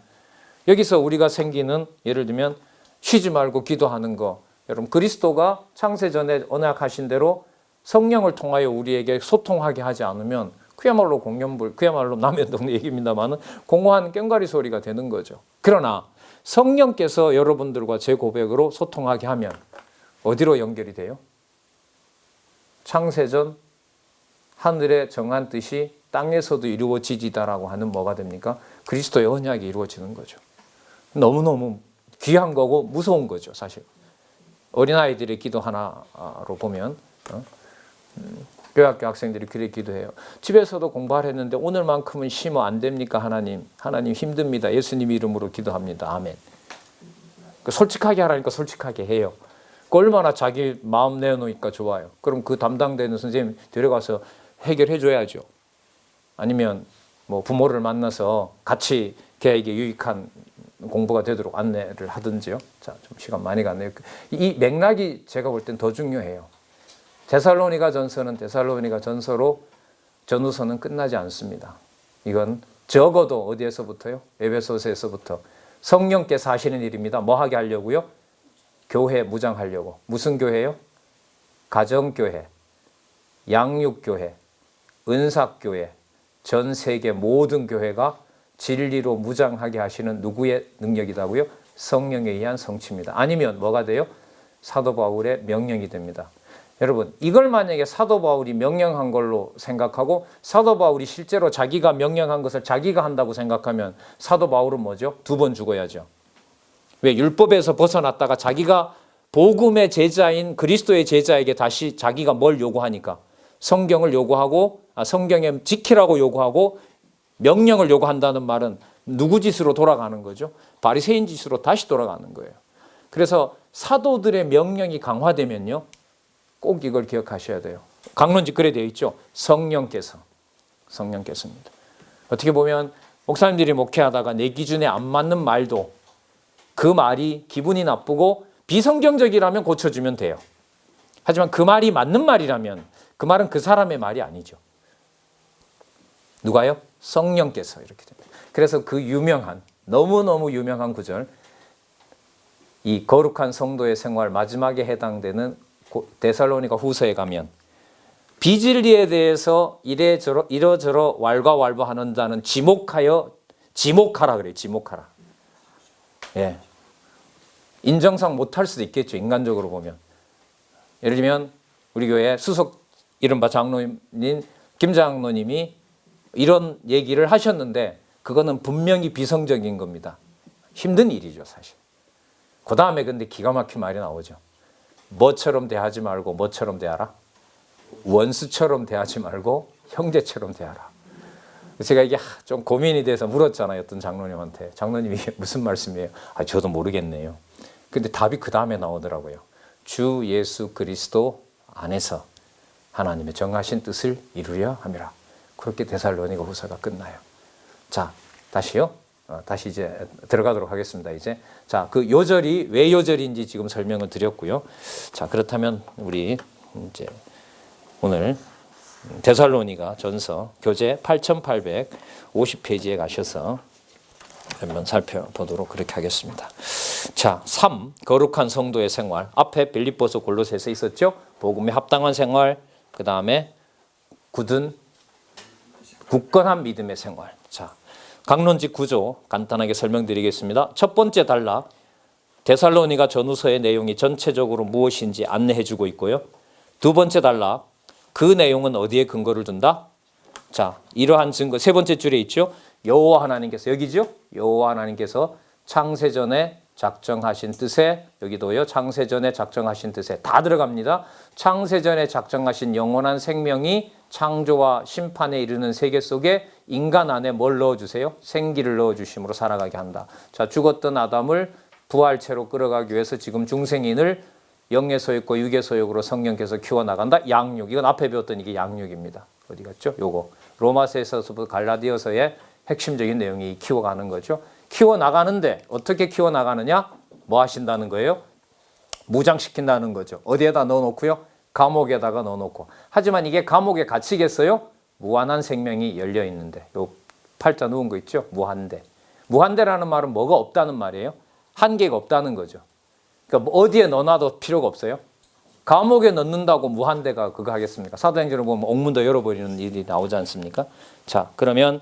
여기서 우리가 생기는, 예를 들면 쉬지 말고 기도하는 거, 여러분 그리스도가 창세전에 언약하신 대로 성령을 통하여 우리에게 소통하게 하지 않으면 그야말로 공연불, 그야말로 남의 동네 얘기입니다만은 공허한 꽹과리 소리가 되는 거죠. 그러나 성령께서 여러분들과 제 고백으로 소통하게 하면 어디로 연결이 돼요? 창세전 하늘의 정한 뜻이 땅에서도 이루어지지다라고 하는 뭐가 됩니까? 그리스도의 언약이 이루어지는 거죠. 너무너무 귀한 거고 무서운 거죠, 사실. 어린아이들의 기도 하나로 보면 교회학교 학생들이 그렇게 기도해요. 집에서도 공부를 했는데 오늘만큼은 쉬면 안 됩니까? 하나님 힘듭니다. 예수님 이름으로 기도합니다. 아멘. 솔직하게 하라니까 솔직하게 해요. 얼마나 자기 마음 내놓으니까 좋아요. 그럼 그 담당되는 선생님 데려가서 해결해 줘야죠. 아니면 뭐 부모를 만나서 같이 걔에게 유익한 공부가 되도록 안내를 하든지요. 자, 좀 시간 많이 갔네요. 이 맥락이 제가 볼 땐 더 중요해요. 데살로니가 전서는 데살로니가 전서로 전후서는 끝나지 않습니다. 이건 적어도 어디에서부터요? 에베소서에서부터 성령께서 하시는 일입니다. 뭐 하게 하려고요? 교회 무장하려고. 무슨 교회요? 가정교회, 양육교회, 은사교회, 전 세계 모든 교회가 진리로 무장하게 하시는 누구의 능력이라고요? 성령에 의한 성취입니다. 아니면 뭐가 돼요? 사도 바울의 명령이 됩니다. 여러분, 이걸 만약에 사도 바울이 명령한 걸로 생각하고 사도 바울이 실제로 자기가 명령한 것을 자기가 한다고 생각하면 사도 바울은 뭐죠? 2번 죽어야죠. 왜? 율법에서 벗어났다가 자기가 복음의 제자인 그리스도의 제자에게 다시 자기가 뭘 요구하니까 성경을 요구하고 성경에 지키라고 요구하고 명령을 요구한다는 말은 누구 짓으로 돌아가는 거죠? 바리새인 짓으로 다시 돌아가는 거예요. 그래서 사도들의 명령이 강화되면요, 꼭 이걸 기억하셔야 돼요. 강론지 글에 되어 있죠. 성령께서입니다. 어떻게 보면 목사님들이 목회하다가 내 기준에 안 맞는 말도 그 말이 기분이 나쁘고 비성경적이라면 고쳐주면 돼요. 하지만 그 말이 맞는 말이라면 그 말은 그 사람의 말이 아니죠. 누가요? 성령께서 이렇게 됩니다. 그래서 그 유명한, 너무너무 유명한 구절, 이 거룩한 성도의 생활 마지막에 해당되는 데살로니가 후서에 가면 비진리에 대해서 이러저러 왈가왈부하는다는 지목하라 그래요. 지목하라. 예. 인정상 못할 수도 있겠죠. 인간적으로 보면. 예를 들면 우리 교회 수석 이른바 장로님 김 장로님이 이런 얘기를 하셨는데 그거는 분명히 비성적인 겁니다. 힘든 일이죠, 사실. 그 다음에 근데 기가 막힌 말이 나오죠. 뭐처럼 대하지 말고 뭐처럼 대하라? 원수처럼 대하지 말고 형제처럼 대하라. 제가 이게 좀 고민이 돼서 물었잖아요. 어떤 장로님한테. 장로님이 이게 무슨 말씀이에요? 저도 모르겠네요. 근데 답이 그 다음에 나오더라고요. 주 예수 그리스도 안에서 하나님의 정하신 뜻을 이루려 함이라. 그렇게 데살로니가 후서가 끝나요. 자, 다시요. 다시 이제 들어가도록 하겠습니다. 이제 자, 그 요절이 왜 요절인지 지금 설명을 드렸고요. 자, 그렇다면 우리 이제 오늘 데살로니가 전서 교재 8850페이지에 가셔서 한번 살펴보도록 그렇게 하겠습니다. 자, 3. 거룩한 성도의 생활. 앞에 빌립보서 골로새서 있었죠? 복음에 합당한 생활. 그 다음에 굳건한 믿음의 생활. 자, 강론지 구조 간단하게 설명드리겠습니다. 첫 번째 단락, 데살로니가 전후서의 내용이 전체적으로 무엇인지 안내해주고 있고요. 두 번째 단락, 그 내용은 어디에 근거를 둔다? 자, 이러한 증거, 세 번째 줄에 있죠. 여호와 하나님께서, 여기죠. 여호와 하나님께서 창세전에 작정하신 뜻에, 여기도요. 창세전에 작정하신 뜻에 다 들어갑니다. 창세전에 작정하신 영원한 생명이 창조와 심판에 이르는 세계 속에 인간 안에 뭘 넣어주세요? 생기를 넣어주심으로 살아가게 한다. 자, 죽었던 아담을 부활체로 끌어가기 위해서 지금 중생인을 영의 소욕과 육의 소욕으로 성령께서 키워나간다. 양육. 이건 앞에 배웠던 이게 양육입니다. 어디 갔죠? 요거. 로마서에서부터 갈라디아서의 핵심적인 내용이 키워가는 거죠. 키워나가는데 어떻게 키워나가느냐? 뭐 하신다는 거예요? 무장시킨다는 거죠. 어디에다 넣어놓고요? 감옥에다가 넣어놓고. 하지만 이게 감옥에 갇히겠어요? 무한한 생명이 열려 있는데. 요 팔자 누운 거 있죠? 무한대. 무한대라는 말은 뭐가 없다는 말이에요? 한계가 없다는 거죠. 그러니까 어디에 넣어놔도 필요가 없어요. 감옥에 넣는다고 무한대가 그거 하겠습니까? 사도행전을 보면 옥문도 열어버리는 일이 나오지 않습니까? 자, 그러면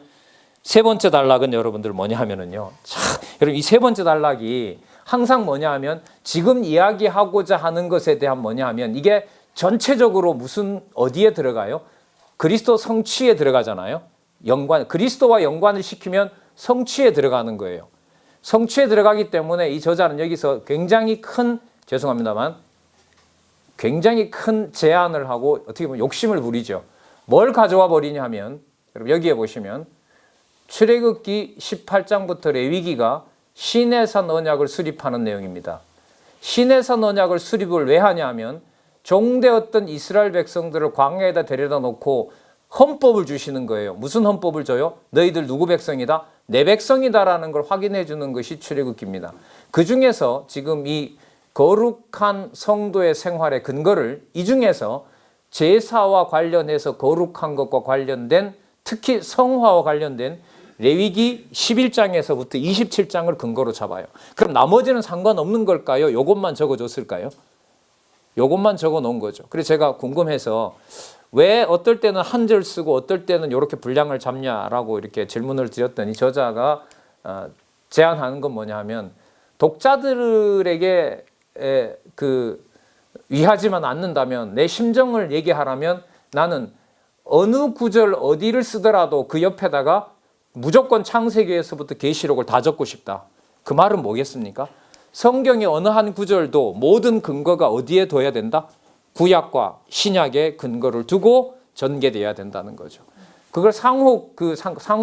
세 번째 단락은 여러분들 뭐냐 하면은요. 자, 여러분 이 세 번째 단락이 항상 뭐냐 하면 지금 이야기하고자 하는 것에 대한 뭐냐 하면 이게 전체적으로 무슨 어디에 들어가요? 그리스도 성취에 들어가잖아요. 그리스도와 연관을 시키면 성취에 들어가는 거예요. 성취에 들어가기 때문에 이 저자는 여기서 굉장히 큰 제안을 하고 어떻게 보면 욕심을 부리죠. 뭘 가져와 버리냐 하면 여러분 여기에 보시면 출애굽기 18장부터 레위기가 시내산 언약을 수립하는 내용입니다. 시내산 언약을 수립을 왜 하냐 하면 종되었던 이스라엘 백성들을 광야에다 데려다 놓고 헌법을 주시는 거예요. 무슨 헌법을 줘요? 너희들 누구 백성이다? 내 백성이다라는 걸 확인해 주는 것이 출애굽기입니다. 그 중에서 지금 이 거룩한 성도의 생활의 근거를 이 중에서 제사와 관련해서 거룩한 것과 관련된 특히 성화와 관련된 레위기 11장에서부터 27장을 근거로 잡아요. 그럼 나머지는 상관없는 걸까요? 요것만 적어줬을까요? 요것만 적어 놓은 거죠. 그래서 제가 궁금해서 왜 어떨 때는 한 절 쓰고 어떨 때는 이렇게 분량을 잡냐라고 이렇게 질문을 드렸더니 저자가 제안하는 건 뭐냐 하면 독자들에게 위하지만 않는다면 내 심정을 얘기하라면 나는 어느 구절 어디를 쓰더라도 그 옆에다가 무조건 창세기에서부터 계시록을 다 적고 싶다. 그 말은 뭐겠습니까? 성경의 어느 한 구절도 모든 근거가 어디에 둬야 된다? 구약과 신약의 근거를 두고 전개돼야 된다는 거죠. 그걸 상호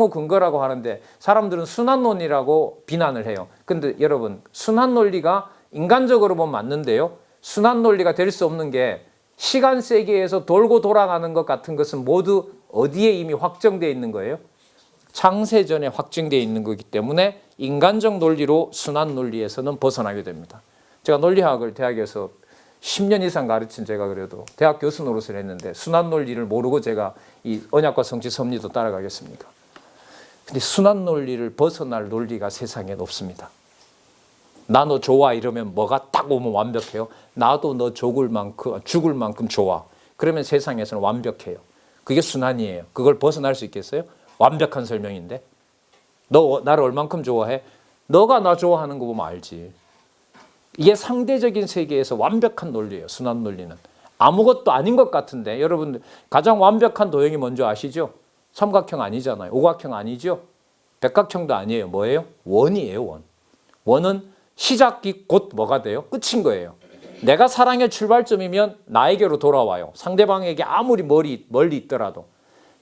근거라고 하는데 사람들은 순환론이라고 비난을 해요. 근데 여러분 순환 논리가 인간적으로 보면 맞는데요. 순환 논리가 될 수 없는 게 시간 세계에서 돌고 돌아가는 것 같은 것은 모두 어디에 이미 확정되어 있는 거예요? 창세전에 확정되어 있는 거기 때문에 인간적 논리로 순환 논리에서는 벗어나게 됩니다. 제가 논리학을 대학에서 10년 이상 가르친 제가 그래도 대학 교수 노릇을 했는데 순환 논리를 모르고 제가 이 언약과 성취 섭리도 따라가겠습니까? 근데 순환 논리를 벗어날 논리가 세상에 없습니다. 나 너 좋아 이러면 뭐가 딱 오면 완벽해요. 나도 너 죽을 만큼 좋아. 그러면 세상에서는 완벽해요. 그게 순환이에요. 그걸 벗어날 수 있겠어요? 완벽한 설명인데. 너 나를 얼만큼 좋아해? 너가 나 좋아하는 거 보면 알지. 이게 상대적인 세계에서 완벽한 논리예요. 순환 논리는. 아무것도 아닌 것 같은데 여러분들 가장 완벽한 도형이 뭔지 아시죠? 삼각형 아니잖아요. 오각형 아니죠? 백각형도 아니에요. 뭐예요? 원이에요. 원. 원은 시작이 곧 뭐가 돼요? 끝인 거예요. 내가 사랑의 출발점이면 나에게로 돌아와요. 상대방에게 아무리 멀리 있더라도.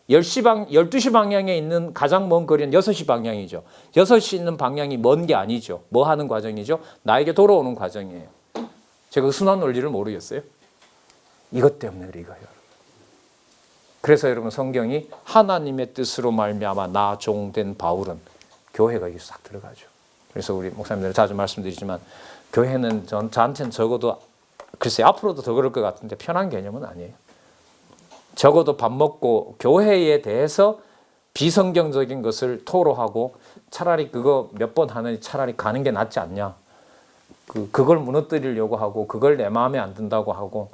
12시 방향에 있는 가장 먼 거리는 6시 방향이죠. 6시 있는 방향이 먼 게 아니죠. 뭐 하는 과정이죠? 나에게 돌아오는 과정이에요. 제가 그 순환 논리를 모르겠어요? 이것 때문에 그래요. 그래서 여러분 성경이 하나님의 뜻으로 말미암아 나 종된 바울은 교회가 여기 싹 들어가죠. 그래서 우리 목사님들 자주 말씀드리지만 교회는 저한테는 적어도 글쎄 앞으로도 더 그럴 것 같은데 편한 개념은 아니에요. 적어도 밥 먹고 교회에 대해서 비성경적인 것을 토로하고 차라리 그거 몇 번 하느니 차라리 가는 게 낫지 않냐. 그걸 무너뜨리려고 하고 그걸 내 마음에 안 든다고 하고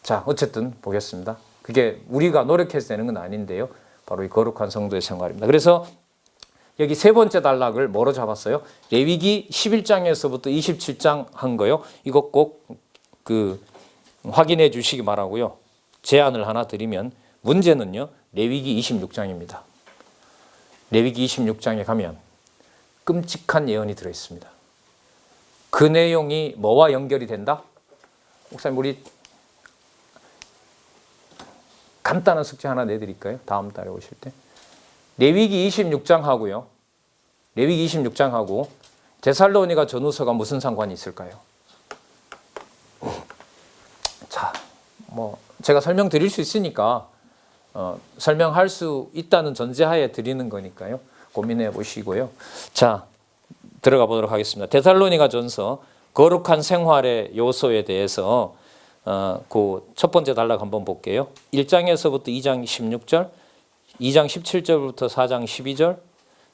자 어쨌든 보겠습니다. 그게 우리가 노력해서 되는 건 아닌데요. 바로 이 거룩한 성도의 생활입니다. 그래서 여기 세 번째 단락을 뭐로 잡았어요? 레위기 11장에서부터 27장 한 거요. 이거 꼭 확인해 주시기 바라고요. 제안을 하나 드리면 문제는요. 레위기 26장입니다. 레위기 26장에 가면 끔찍한 예언이 들어있습니다. 그 내용이 뭐와 연결이 된다? 목사님 우리 간단한 숙제 하나 내드릴까요? 다음 달에 오실 때. 레위기 26장하고요. 레위기 26장하고 데살로니가 전후서가 무슨 상관이 있을까요? 자, 제가 설명드릴 수 있으니까 설명할 수 있다는 전제하에 드리는 거니까요. 고민해 보시고요. 자, 들어가 보도록 하겠습니다. 데살로니가 전서 거룩한 생활의 요소에 대해서 그 첫 번째 단락 한번 볼게요. 1장에서부터 2장 16절, 2장 17절부터 4장 12절,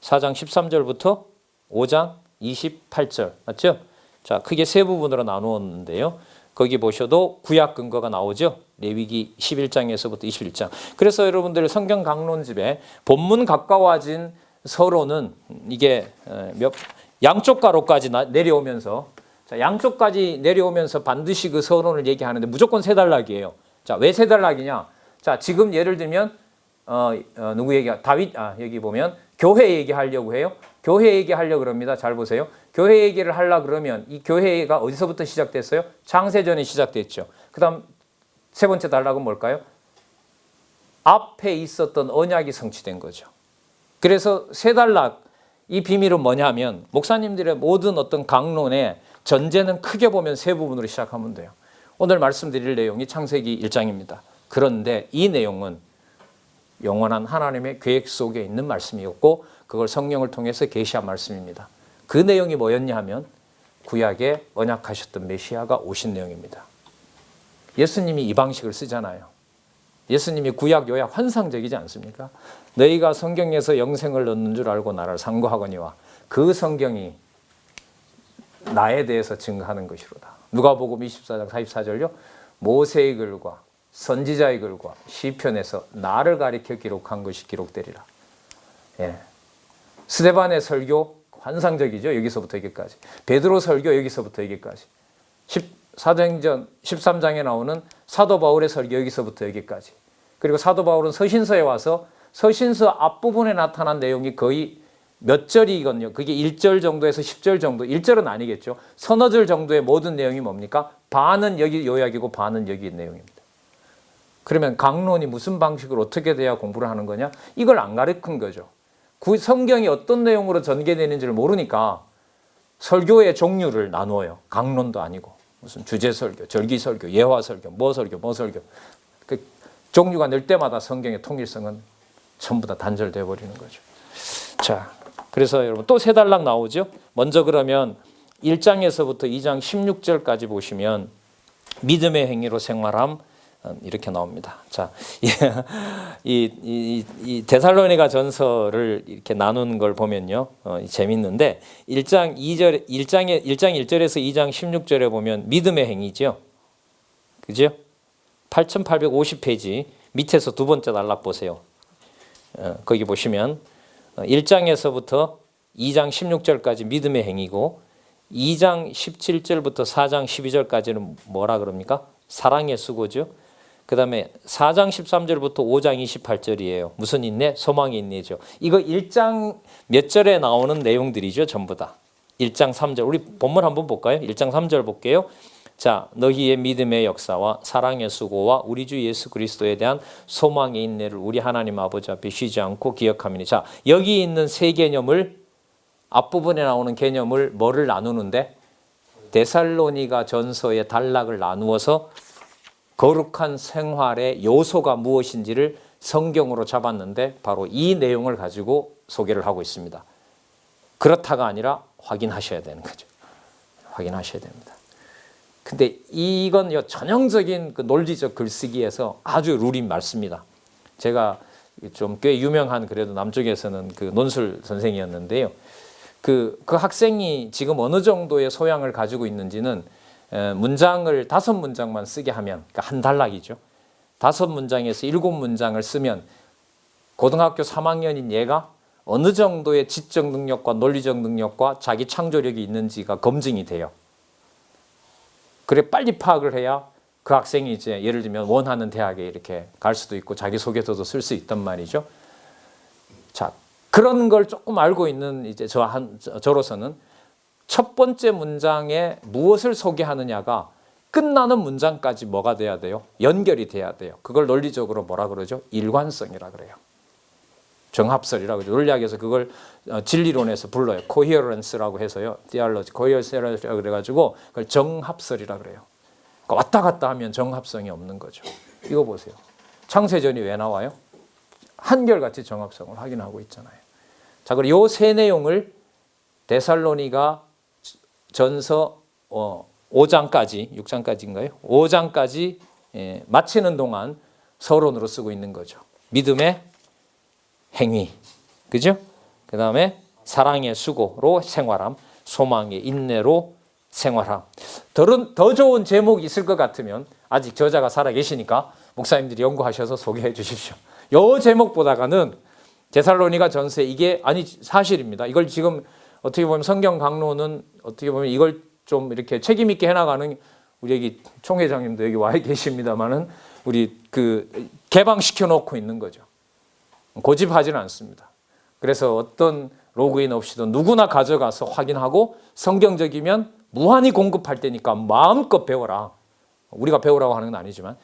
4장 13절부터 5장 28절. 맞죠? 자, 크게 세 부분으로 나누었는데요. 거기 보셔도 구약 근거가 나오죠. 레위기 11장에서부터 21장. 그래서 여러분들 성경 강론집에 본문 가까워진 서론은 이게 양쪽 가로까지 내려오면서 자, 양쪽까지 내려오면서 반드시 그 서론을 얘기하는데 무조건 세 단락이에요. 자, 왜 세 단락이냐? 자, 지금 예를 들면 누구 얘기야? 여기 보면 교회 얘기하려고 해요. 교회 얘기하려고 그럽니다. 잘 보세요. 교회 얘기를 하려고 그러면 이 교회가 어디서부터 시작됐어요? 창세전이 시작됐죠. 그 다음 세 번째 단락은 뭘까요? 앞에 있었던 언약이 성취된 거죠. 그래서 세 단락, 이 비밀은 뭐냐면 목사님들의 모든 어떤 강론의 전제는 크게 보면 세 부분으로 시작하면 돼요. 오늘 말씀드릴 내용이 창세기 1장입니다. 그런데 이 내용은 영원한 하나님의 계획 속에 있는 말씀이었고 그걸 성령을 통해서 계시한 말씀입니다. 그 내용이 뭐였냐 하면 구약에 언약하셨던 메시아가 오신 내용입니다. 예수님이 이 방식을 쓰잖아요. 예수님이 구약 요약 환상적이지 않습니까? 너희가 성경에서 영생을 얻는 줄 알고 나를 상고하거니와 그 성경이 나에 대해서 증거하는 것이로다. 누가복음 24장 44절요. 모세의 글과 선지자의 글과 시편에서 나를 가리켜 기록한 것이 기록되리라. 예. 스데반의 설교 환상적이죠. 여기서부터 여기까지. 베드로 설교 여기서부터 여기까지. 사도행전 13장에 나오는 사도 바울의 설교 여기서부터 여기까지. 그리고 사도 바울은 서신서에 와서 서신서 앞부분에 나타난 내용이 거의 몇 절이거든요. 그게 1절 정도에서 10절 정도. 1절은 아니겠죠. 서너 절 정도의 모든 내용이 뭡니까? 반은 여기 요약이고 반은 여기 내용입니다. 그러면 강론이 무슨 방식으로 어떻게 돼야 공부를 하는 거냐? 이걸 안 가르친 거죠. 성경이 어떤 내용으로 전개되는지를 모르니까 설교의 종류를 나누어요. 강론도 아니고 무슨 주제 설교, 절기 설교, 예화 설교, 뭐 설교, 뭐 설교. 그 종류가 늘 때마다 성경의 통일성은 전부 다 단절돼 버리는 거죠. 자, 그래서 여러분 또 세 단락 나오죠. 먼저 그러면 1장에서부터 2장 16절까지 보시면 믿음의 행위로 생활함 이렇게 나옵니다. 자, 이 데살로니가 전서를 이렇게 나눈 걸 보면요, 재밌는데 1장 1절에서 2장 16절에 보면 믿음의 행위죠, 그죠? 8,850페이지 밑에서 두 번째 단락 보세요. 거기 보시면 1장에서부터 2장 16절까지 믿음의 행위고 2장 17절부터 4장 12절까지는 뭐라 그럽니까? 사랑의 수고죠. 그 다음에 4장 13절부터 5장 28절이에요. 무슨 인내? 소망의 인내죠. 이거 1장 몇 절에 나오는 내용들이죠. 전부 다. 1장 3절. 우리 본문 한번 볼까요? 1장 3절 볼게요. 자, 너희의 믿음의 역사와 사랑의 수고와 우리 주 예수 그리스도에 대한 소망의 인내를 우리 하나님 아버지 앞에 쉬지 않고 기억하미니. 자, 여기 있는 세 개념을, 앞부분에 나오는 개념을 뭐를 나누는데? 데살로니가 전서의 단락을 나누어서 거룩한 생활의 요소가 무엇인지를 성경으로 잡았는데 바로 이 내용을 가지고 소개를 하고 있습니다. 그렇다가 아니라 확인하셔야 되는 거죠. 확인하셔야 됩니다. 근데 이건 전형적인 그 논리적 글쓰기에서 아주 룰이 많습니다. 제가 좀 꽤 유명한 그래도 남쪽에서는 그 논술 선생이었는데요. 그 학생이 지금 어느 정도의 소양을 가지고 있는지는 문장을 5문장만 쓰게 하면, 그러니까 한 단락이죠. 5문장에서 7문장을 쓰면 고등학교 3학년인 얘가 어느 정도의 지적 능력과 논리적 능력과 자기 창조력이 있는지가 검증이 돼요. 그래 빨리 파악을 해야 그 학생이 이제 예를 들면 원하는 대학에 이렇게 갈 수도 있고 자기소개서도 쓸 수 있단 말이죠. 자, 그런 걸 조금 알고 있는 이제 저로서는 첫 번째 문장에 무엇을 소개하느냐가 끝나는 문장까지 뭐가 돼야 돼요? 연결이 돼야 돼요. 그걸 논리적으로 뭐라 그러죠? 일관성이라 그래요. 정합설이라고 그러죠. 논리학에서 그걸 진리론에서 불러요. coherence라고 해서요. theology, coherence라고 그래가지고 그걸 정합설이라 그래요. 그러니까 왔다 갔다 하면 정합성이 없는 거죠. 이거 보세요. 창세전이 왜 나와요? 한결같이 정합성을 확인하고 있잖아요. 자, 그리고 이 세 내용을 데살로니가 전서 5장까지, 6장까지인가요? 5장까지 마치는 동안 서론으로 쓰고 있는 거죠. 믿음의 행위, 그죠? 그 다음에 사랑의 수고로 생활함, 소망의 인내로 생활함. 더 좋은 제목이 있을 것 같으면 아직 저자가 살아 계시니까 목사님들이 연구하셔서 소개해 주십시오. 이 제목보다가는 데살로니가 전서에 이게 아니 사실입니다. 이걸 지금 어떻게 보면 성경 강론은 어떻게 보면 이걸 좀 이렇게 책임 있게 해나가는 우리 여기 총회장님도 여기 와 계십니다만은 우리 그 개방시켜 놓고 있는 거죠. 고집하지는 않습니다. 그래서 어떤 로그인 없이도 누구나 가져가서 확인하고 성경적이면 무한히 공급할 때니까 마음껏 배워라. 우리가 배우라고 하는 건 아니지만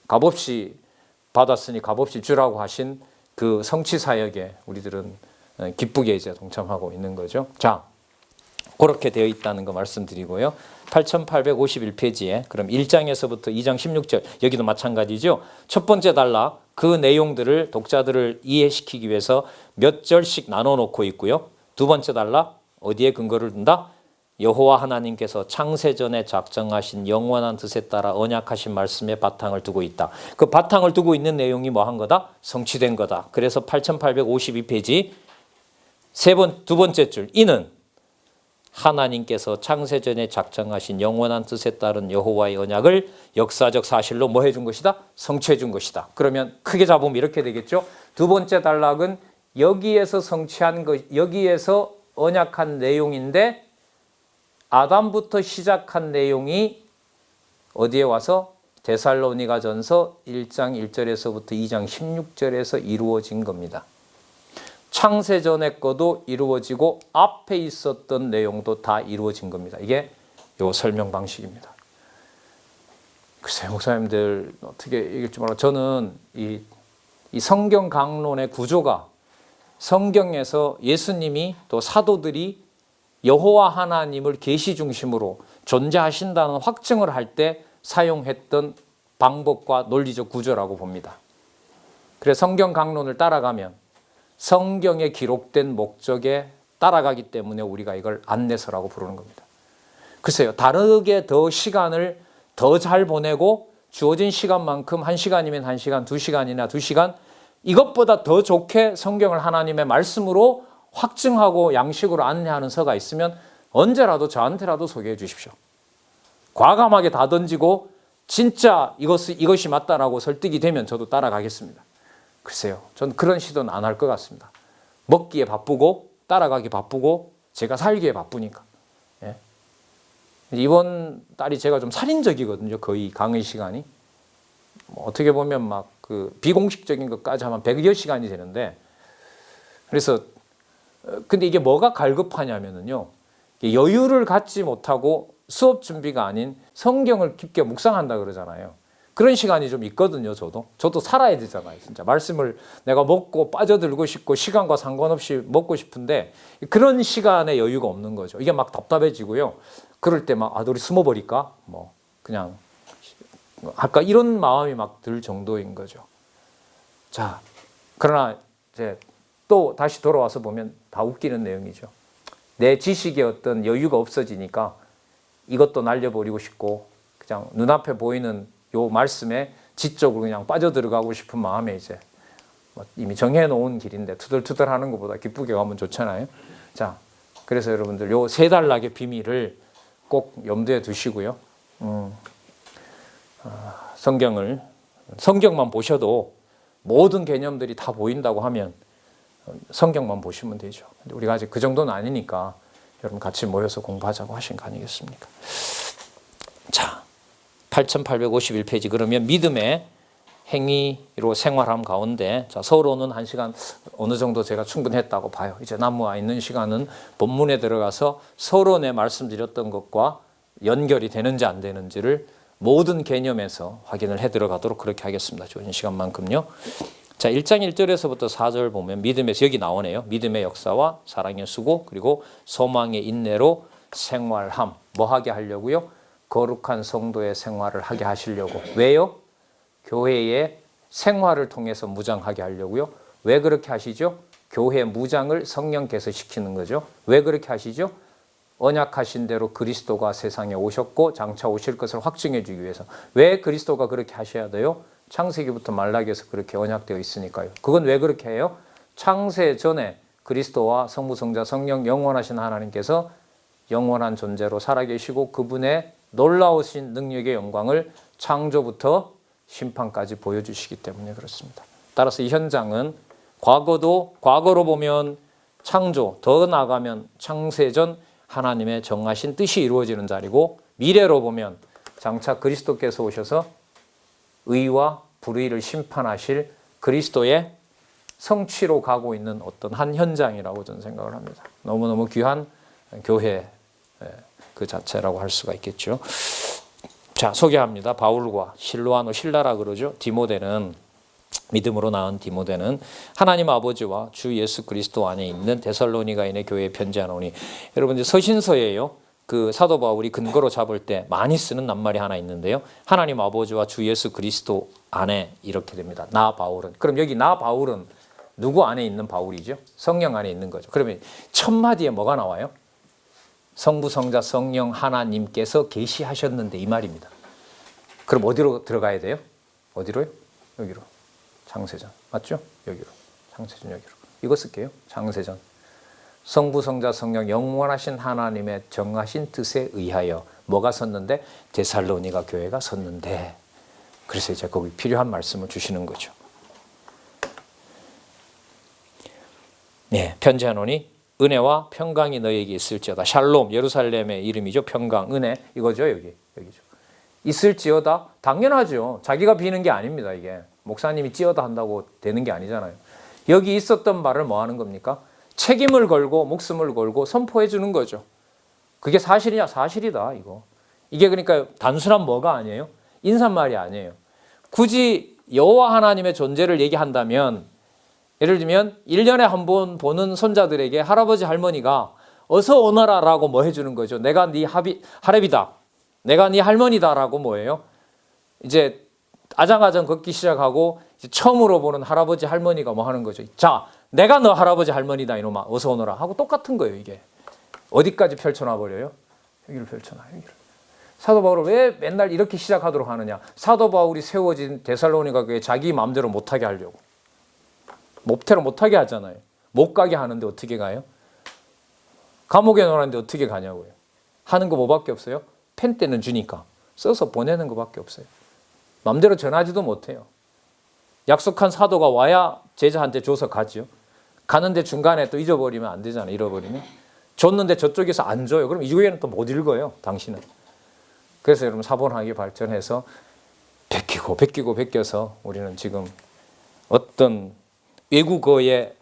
값없이 받았으니 값없이 주라고 하신 그 성취사역에 우리들은 기쁘게 이제 동참하고 있는 거죠. 자, 그렇게 되어 있다는 거 말씀드리고요. 8851페이지에 그럼 1장에서부터 2장 16절 여기도 마찬가지죠. 첫 번째 단락 그 내용들을 독자들을 이해시키기 위해서 몇 절씩 나눠 놓고 있고요. 두 번째 단락 어디에 근거를 둔다? 여호와 하나님께서 창세전에 작정하신 영원한 뜻에 따라 언약하신 말씀에 바탕을 두고 있다. 그 바탕을 두고 있는 내용이 뭐 한 거다? 성취된 거다. 그래서 8852페이지 두 번째 줄, 이는 하나님께서 창세전에 작정하신 영원한 뜻에 따른 여호와의 언약을 역사적 사실로 뭐 해준 것이다? 성취해 준 것이다. 그러면 크게 잡으면 이렇게 되겠죠. 두 번째 단락은 여기에서 성취한 것, 여기에서 언약한 내용인데 아담부터 시작한 내용이 어디에 와서 데살로니가전서 1장 1절에서부터 2장 16절에서 이루어진 겁니다. 창세전의 것도 이루어지고 앞에 있었던 내용도 다 이루어진 겁니다. 이게 요 설명 방식입니다. 글쎄요, 목사님들 어떻게 읽을지 몰라. 저는 이 성경 강론의 구조가 성경에서 예수님이 또 사도들이 여호와 하나님을 계시 중심으로 존재하신다는 확증을 할 때 사용했던 방법과 논리적 구조라고 봅니다. 그래서 성경 강론을 따라가면 성경에 기록된 목적에 따라가기 때문에 우리가 이걸 안내서라고 부르는 겁니다. 글쎄요, 다르게 더 시간을 더 잘 보내고 주어진 시간만큼 1시간이면 1시간, 2시간이나 2시간 이것보다 더 좋게 성경을 하나님의 말씀으로 확증하고 양식으로 안내하는 서가 있으면 언제라도 저한테라도 소개해 주십시오. 과감하게 다 던지고 진짜 이것이 맞다라고 설득이 되면 저도 따라가겠습니다. 글쎄요, 전 그런 시도는 안 할 것 같습니다. 먹기에 바쁘고 따라가기 바쁘고 제가 살기에 바쁘니까. 예. 이번 달이 제가 좀 살인적이거든요. 거의 강의 시간이. 어떻게 보면 막 그 비공식적인 것까지 하면 100여 시간이 되는데, 그래서 근데 이게 뭐가 갈급하냐면요, 여유를 갖지 못하고 수업 준비가 아닌 성경을 깊게 묵상한다 그러잖아요. 그런 시간이 좀 있거든요. 저도 살아야 되잖아요. 진짜 말씀을 내가 먹고 빠져들고 싶고 시간과 상관없이 먹고 싶은데 그런 시간에 여유가 없는 거죠. 이게 막 답답해지고요. 그럴 때 막 우리 숨어버릴까? 뭐 그냥 할까? 이런 마음이 막 들 정도인 거죠. 자, 그러나 이제 또 다시 돌아와서 보면 다 웃기는 내용이죠. 내 지식에 어떤 여유가 없어지니까 이것도 날려버리고 싶고 그냥 눈앞에 보이는 요 말씀에 지적으로 그냥 빠져들어가고 싶은 마음에 이제 이미 정해놓은 길인데 투덜투덜 하는 것보다 기쁘게 가면 좋잖아요. 자, 그래서 여러분들 요 세 단락의 비밀을 꼭 염두에 두시고요. 성경만 보셔도 모든 개념들이 다 보인다고 하면 성경만 보시면 되죠. 근데 우리가 아직 그 정도는 아니니까 여러분 같이 모여서 공부하자고 하신 거 아니겠습니까? 자, 8851페이지 그러면 믿음의 행위로 생활함 가운데 자, 서론은 1시간 어느 정도 제가 충분했다고 봐요. 이제 남아 있는 시간은 본문에 들어가서 서론에 말씀드렸던 것과 연결이 되는지 안 되는지를 모든 개념에서 확인을 해 들어가도록 그렇게 하겠습니다. 주어진 시간만큼요. 자, 1장 1절에서부터 4절 보면 믿음에서 여기 나오네요. 믿음의 역사와 사랑의 수고 그리고 소망의 인내로 생활함. 뭐 하게 하려고요? 거룩한 성도의 생활을 하게 하시려고. 왜요? 교회의 생활을 통해서 무장하게 하려고요. 왜 그렇게 하시죠? 교회 무장을 성령께서 시키는 거죠. 왜 그렇게 하시죠? 언약하신 대로 그리스도가 세상에 오셨고 장차 오실 것을 확증해 주기 위해서. 왜 그리스도가 그렇게 하셔야 돼요? 창세기부터 말라기에서 그렇게 언약되어 있으니까요. 그건 왜 그렇게 해요? 창세 전에 그리스도와 성부, 성자, 성령 영원하신 하나님께서 영원한 존재로 살아계시고 그분의 놀라우신 능력의 영광을 창조부터 심판까지 보여주시기 때문에 그렇습니다. 따라서 이 현장은 과거로 보면 창조, 더 나아가면 창세전 하나님의 정하신 뜻이 이루어지는 자리고 미래로 보면 장차 그리스도께서 오셔서 의와 불의를 심판하실 그리스도의 성취로 가고 있는 어떤 한 현장이라고 저는 생각을 합니다. 너무너무 귀한 교회 그 자체라고 할 수가 있겠죠. 자, 소개합니다. 바울과 실로아노, 실라라 그러죠. 디모데는 믿음으로 낳은 디모데는 하나님 아버지와 주 예수 그리스도 안에 있는 데살로니가인의 교회에 편지하노니. 여러분 이제 서신서예요. 그 사도 바울이 근거로 잡을 때 많이 쓰는 낱말이 하나 있는데요. 하나님 아버지와 주 예수 그리스도 안에 이렇게 됩니다. 나 바울은. 그럼 여기 나 바울은 누구 안에 있는 바울이죠? 성령 안에 있는 거죠. 그러면 첫 마디에 뭐가 나와요? 성부, 성자, 성령 하나님께서 계시하셨는데 이 말입니다. 그럼 어디로 들어가야 돼요? 어디로요? 여기로. 창세전. 맞죠? 여기로. 창세전 여기로. 이거 쓸게요. 창세전. 성부, 성자, 성령 영원하신 하나님의 정하신 뜻에 의하여 뭐가 섰는데? 데살로니가 교회가 섰는데. 그래서 이제 거기 필요한 말씀을 주시는 거죠. 네, 편지하노니 은혜와 평강이 너에게 있을지어다. 샬롬, 예루살렘의 이름이죠. 평강, 은혜 이거죠. 여기죠. 있을지어다. 당연하죠. 자기가 비는 게 아닙니다. 이게 목사님이 찌어다 한다고 되는 게 아니잖아요. 여기 있었던 말을 뭐 하는 겁니까? 책임을 걸고 목숨을 걸고 선포해 주는 거죠. 그게 사실이냐? 사실이다. 이게 그러니까 단순한 뭐가 아니에요? 인사말이 아니에요. 굳이 여호와 하나님의 존재를 얘기한다면 예를 들면 1년에 한 번 보는 손자들에게 할아버지 할머니가 어서 오너라 라고 뭐 해주는 거죠. 내가 네 할애비다. 내가 네 할머니다라고 뭐예요? 이제 아장아장 걷기 시작하고 이제 처음으로 보는 할아버지 할머니가 뭐 하는 거죠. 자, 내가 너 할아버지 할머니다 이놈아 어서 오너라 하고 똑같은 거예요. 이게 어디까지 펼쳐놔 버려요? 여기를 펼쳐놔. 여기를. 사도 바울은 왜 맨날 이렇게 시작하도록 하느냐? 사도 바울이 세워진 데살로니가 교회 자기 마음대로 못하게 하려고. 목태로 못하게 하잖아요. 못 가게 하는데 어떻게 가요? 감옥에 넣었는데 어떻게 가냐고요. 하는 거 뭐밖에 없어요? 펜 때는 주니까 써서 보내는 것밖에 없어요. 마음대로 전하지도 못해요. 약속한 사도가 와야 제자한테 줘서 가죠. 가는데 중간에 또 잊어버리면 안 되잖아요. 잃어버리면. 줬는데 저쪽에서 안 줘요. 그럼 이후에는 또 못 읽어요. 당신은. 그래서 여러분 사본학이 발전해서 베껴서 우리는 지금 어떤 외국어의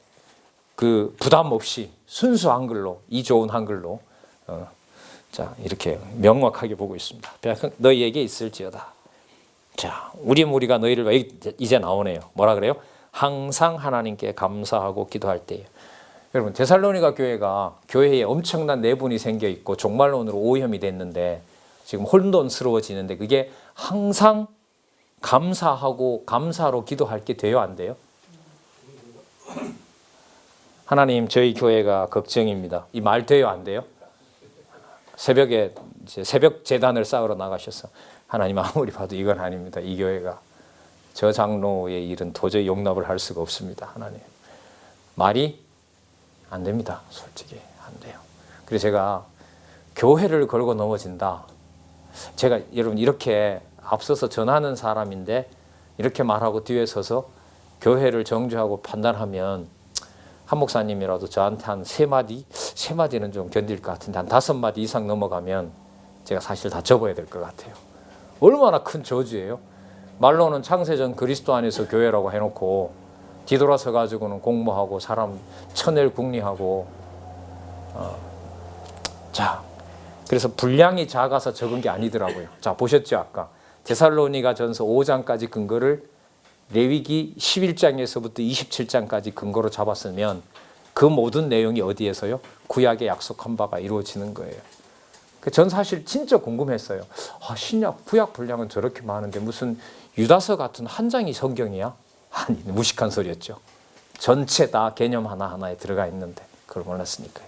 그 부담 없이 순수 한글로 이 좋은 한글로 자 이렇게 명확하게 보고 있습니다. 너희에게 있을지어다. 자 우리 무리가 너희를 이제 나오네요. 뭐라 그래요? 항상 하나님께 감사하고 기도할 때에. 여러분 데살로니가 교회가 교회에 엄청난 내분이 생겨 있고 종말론으로 오염이 됐는데 지금 혼돈스러워지는데 그게 항상 감사하고 감사로 기도할 게 돼요, 안 돼요? 하나님 저희 교회가 걱정입니다. 이 말 돼요, 안 돼요? 새벽에 이제 새벽 제단을 쌓으러 나가셔서 하나님 아무리 봐도 이건 아닙니다. 이 교회가 저 장로의 일은 도저히 용납을 할 수가 없습니다. 하나님 말이 안 됩니다. 솔직히 안 돼요. 그래서 제가 교회를 걸고 넘어진다. 제가 여러분 이렇게 앞서서 전하는 사람인데 이렇게 말하고 뒤에 서서 교회를 정죄하고 판단하면 한 목사님이라도 저한테 한 3마디는 좀 견딜 것 같은데 한 5마디 이상 넘어가면 제가 사실 다 접어야 될 것 같아요. 얼마나 큰 저주예요. 말로는 창세전 그리스도 안에서 교회라고 해놓고 뒤돌아서 가지고는 공모하고 사람 천엘 궁리하고 자 그래서 분량이 작아서 적은 게 아니더라고요. 자 보셨죠 아까 데살로니가 전서 5장까지 근거를 레위기 11장에서부터 27장까지 근거로 잡았으면 그 모든 내용이 어디에서요? 구약의 약속한 바가 이루어지는 거예요. 전 사실 진짜 궁금했어요. 신약 구약 분량은 저렇게 많은데 무슨 유다서 같은 한 장이 성경이야? 아니 무식한 소리였죠. 전체 다 개념 하나하나에 들어가 있는데 그걸 몰랐으니까요.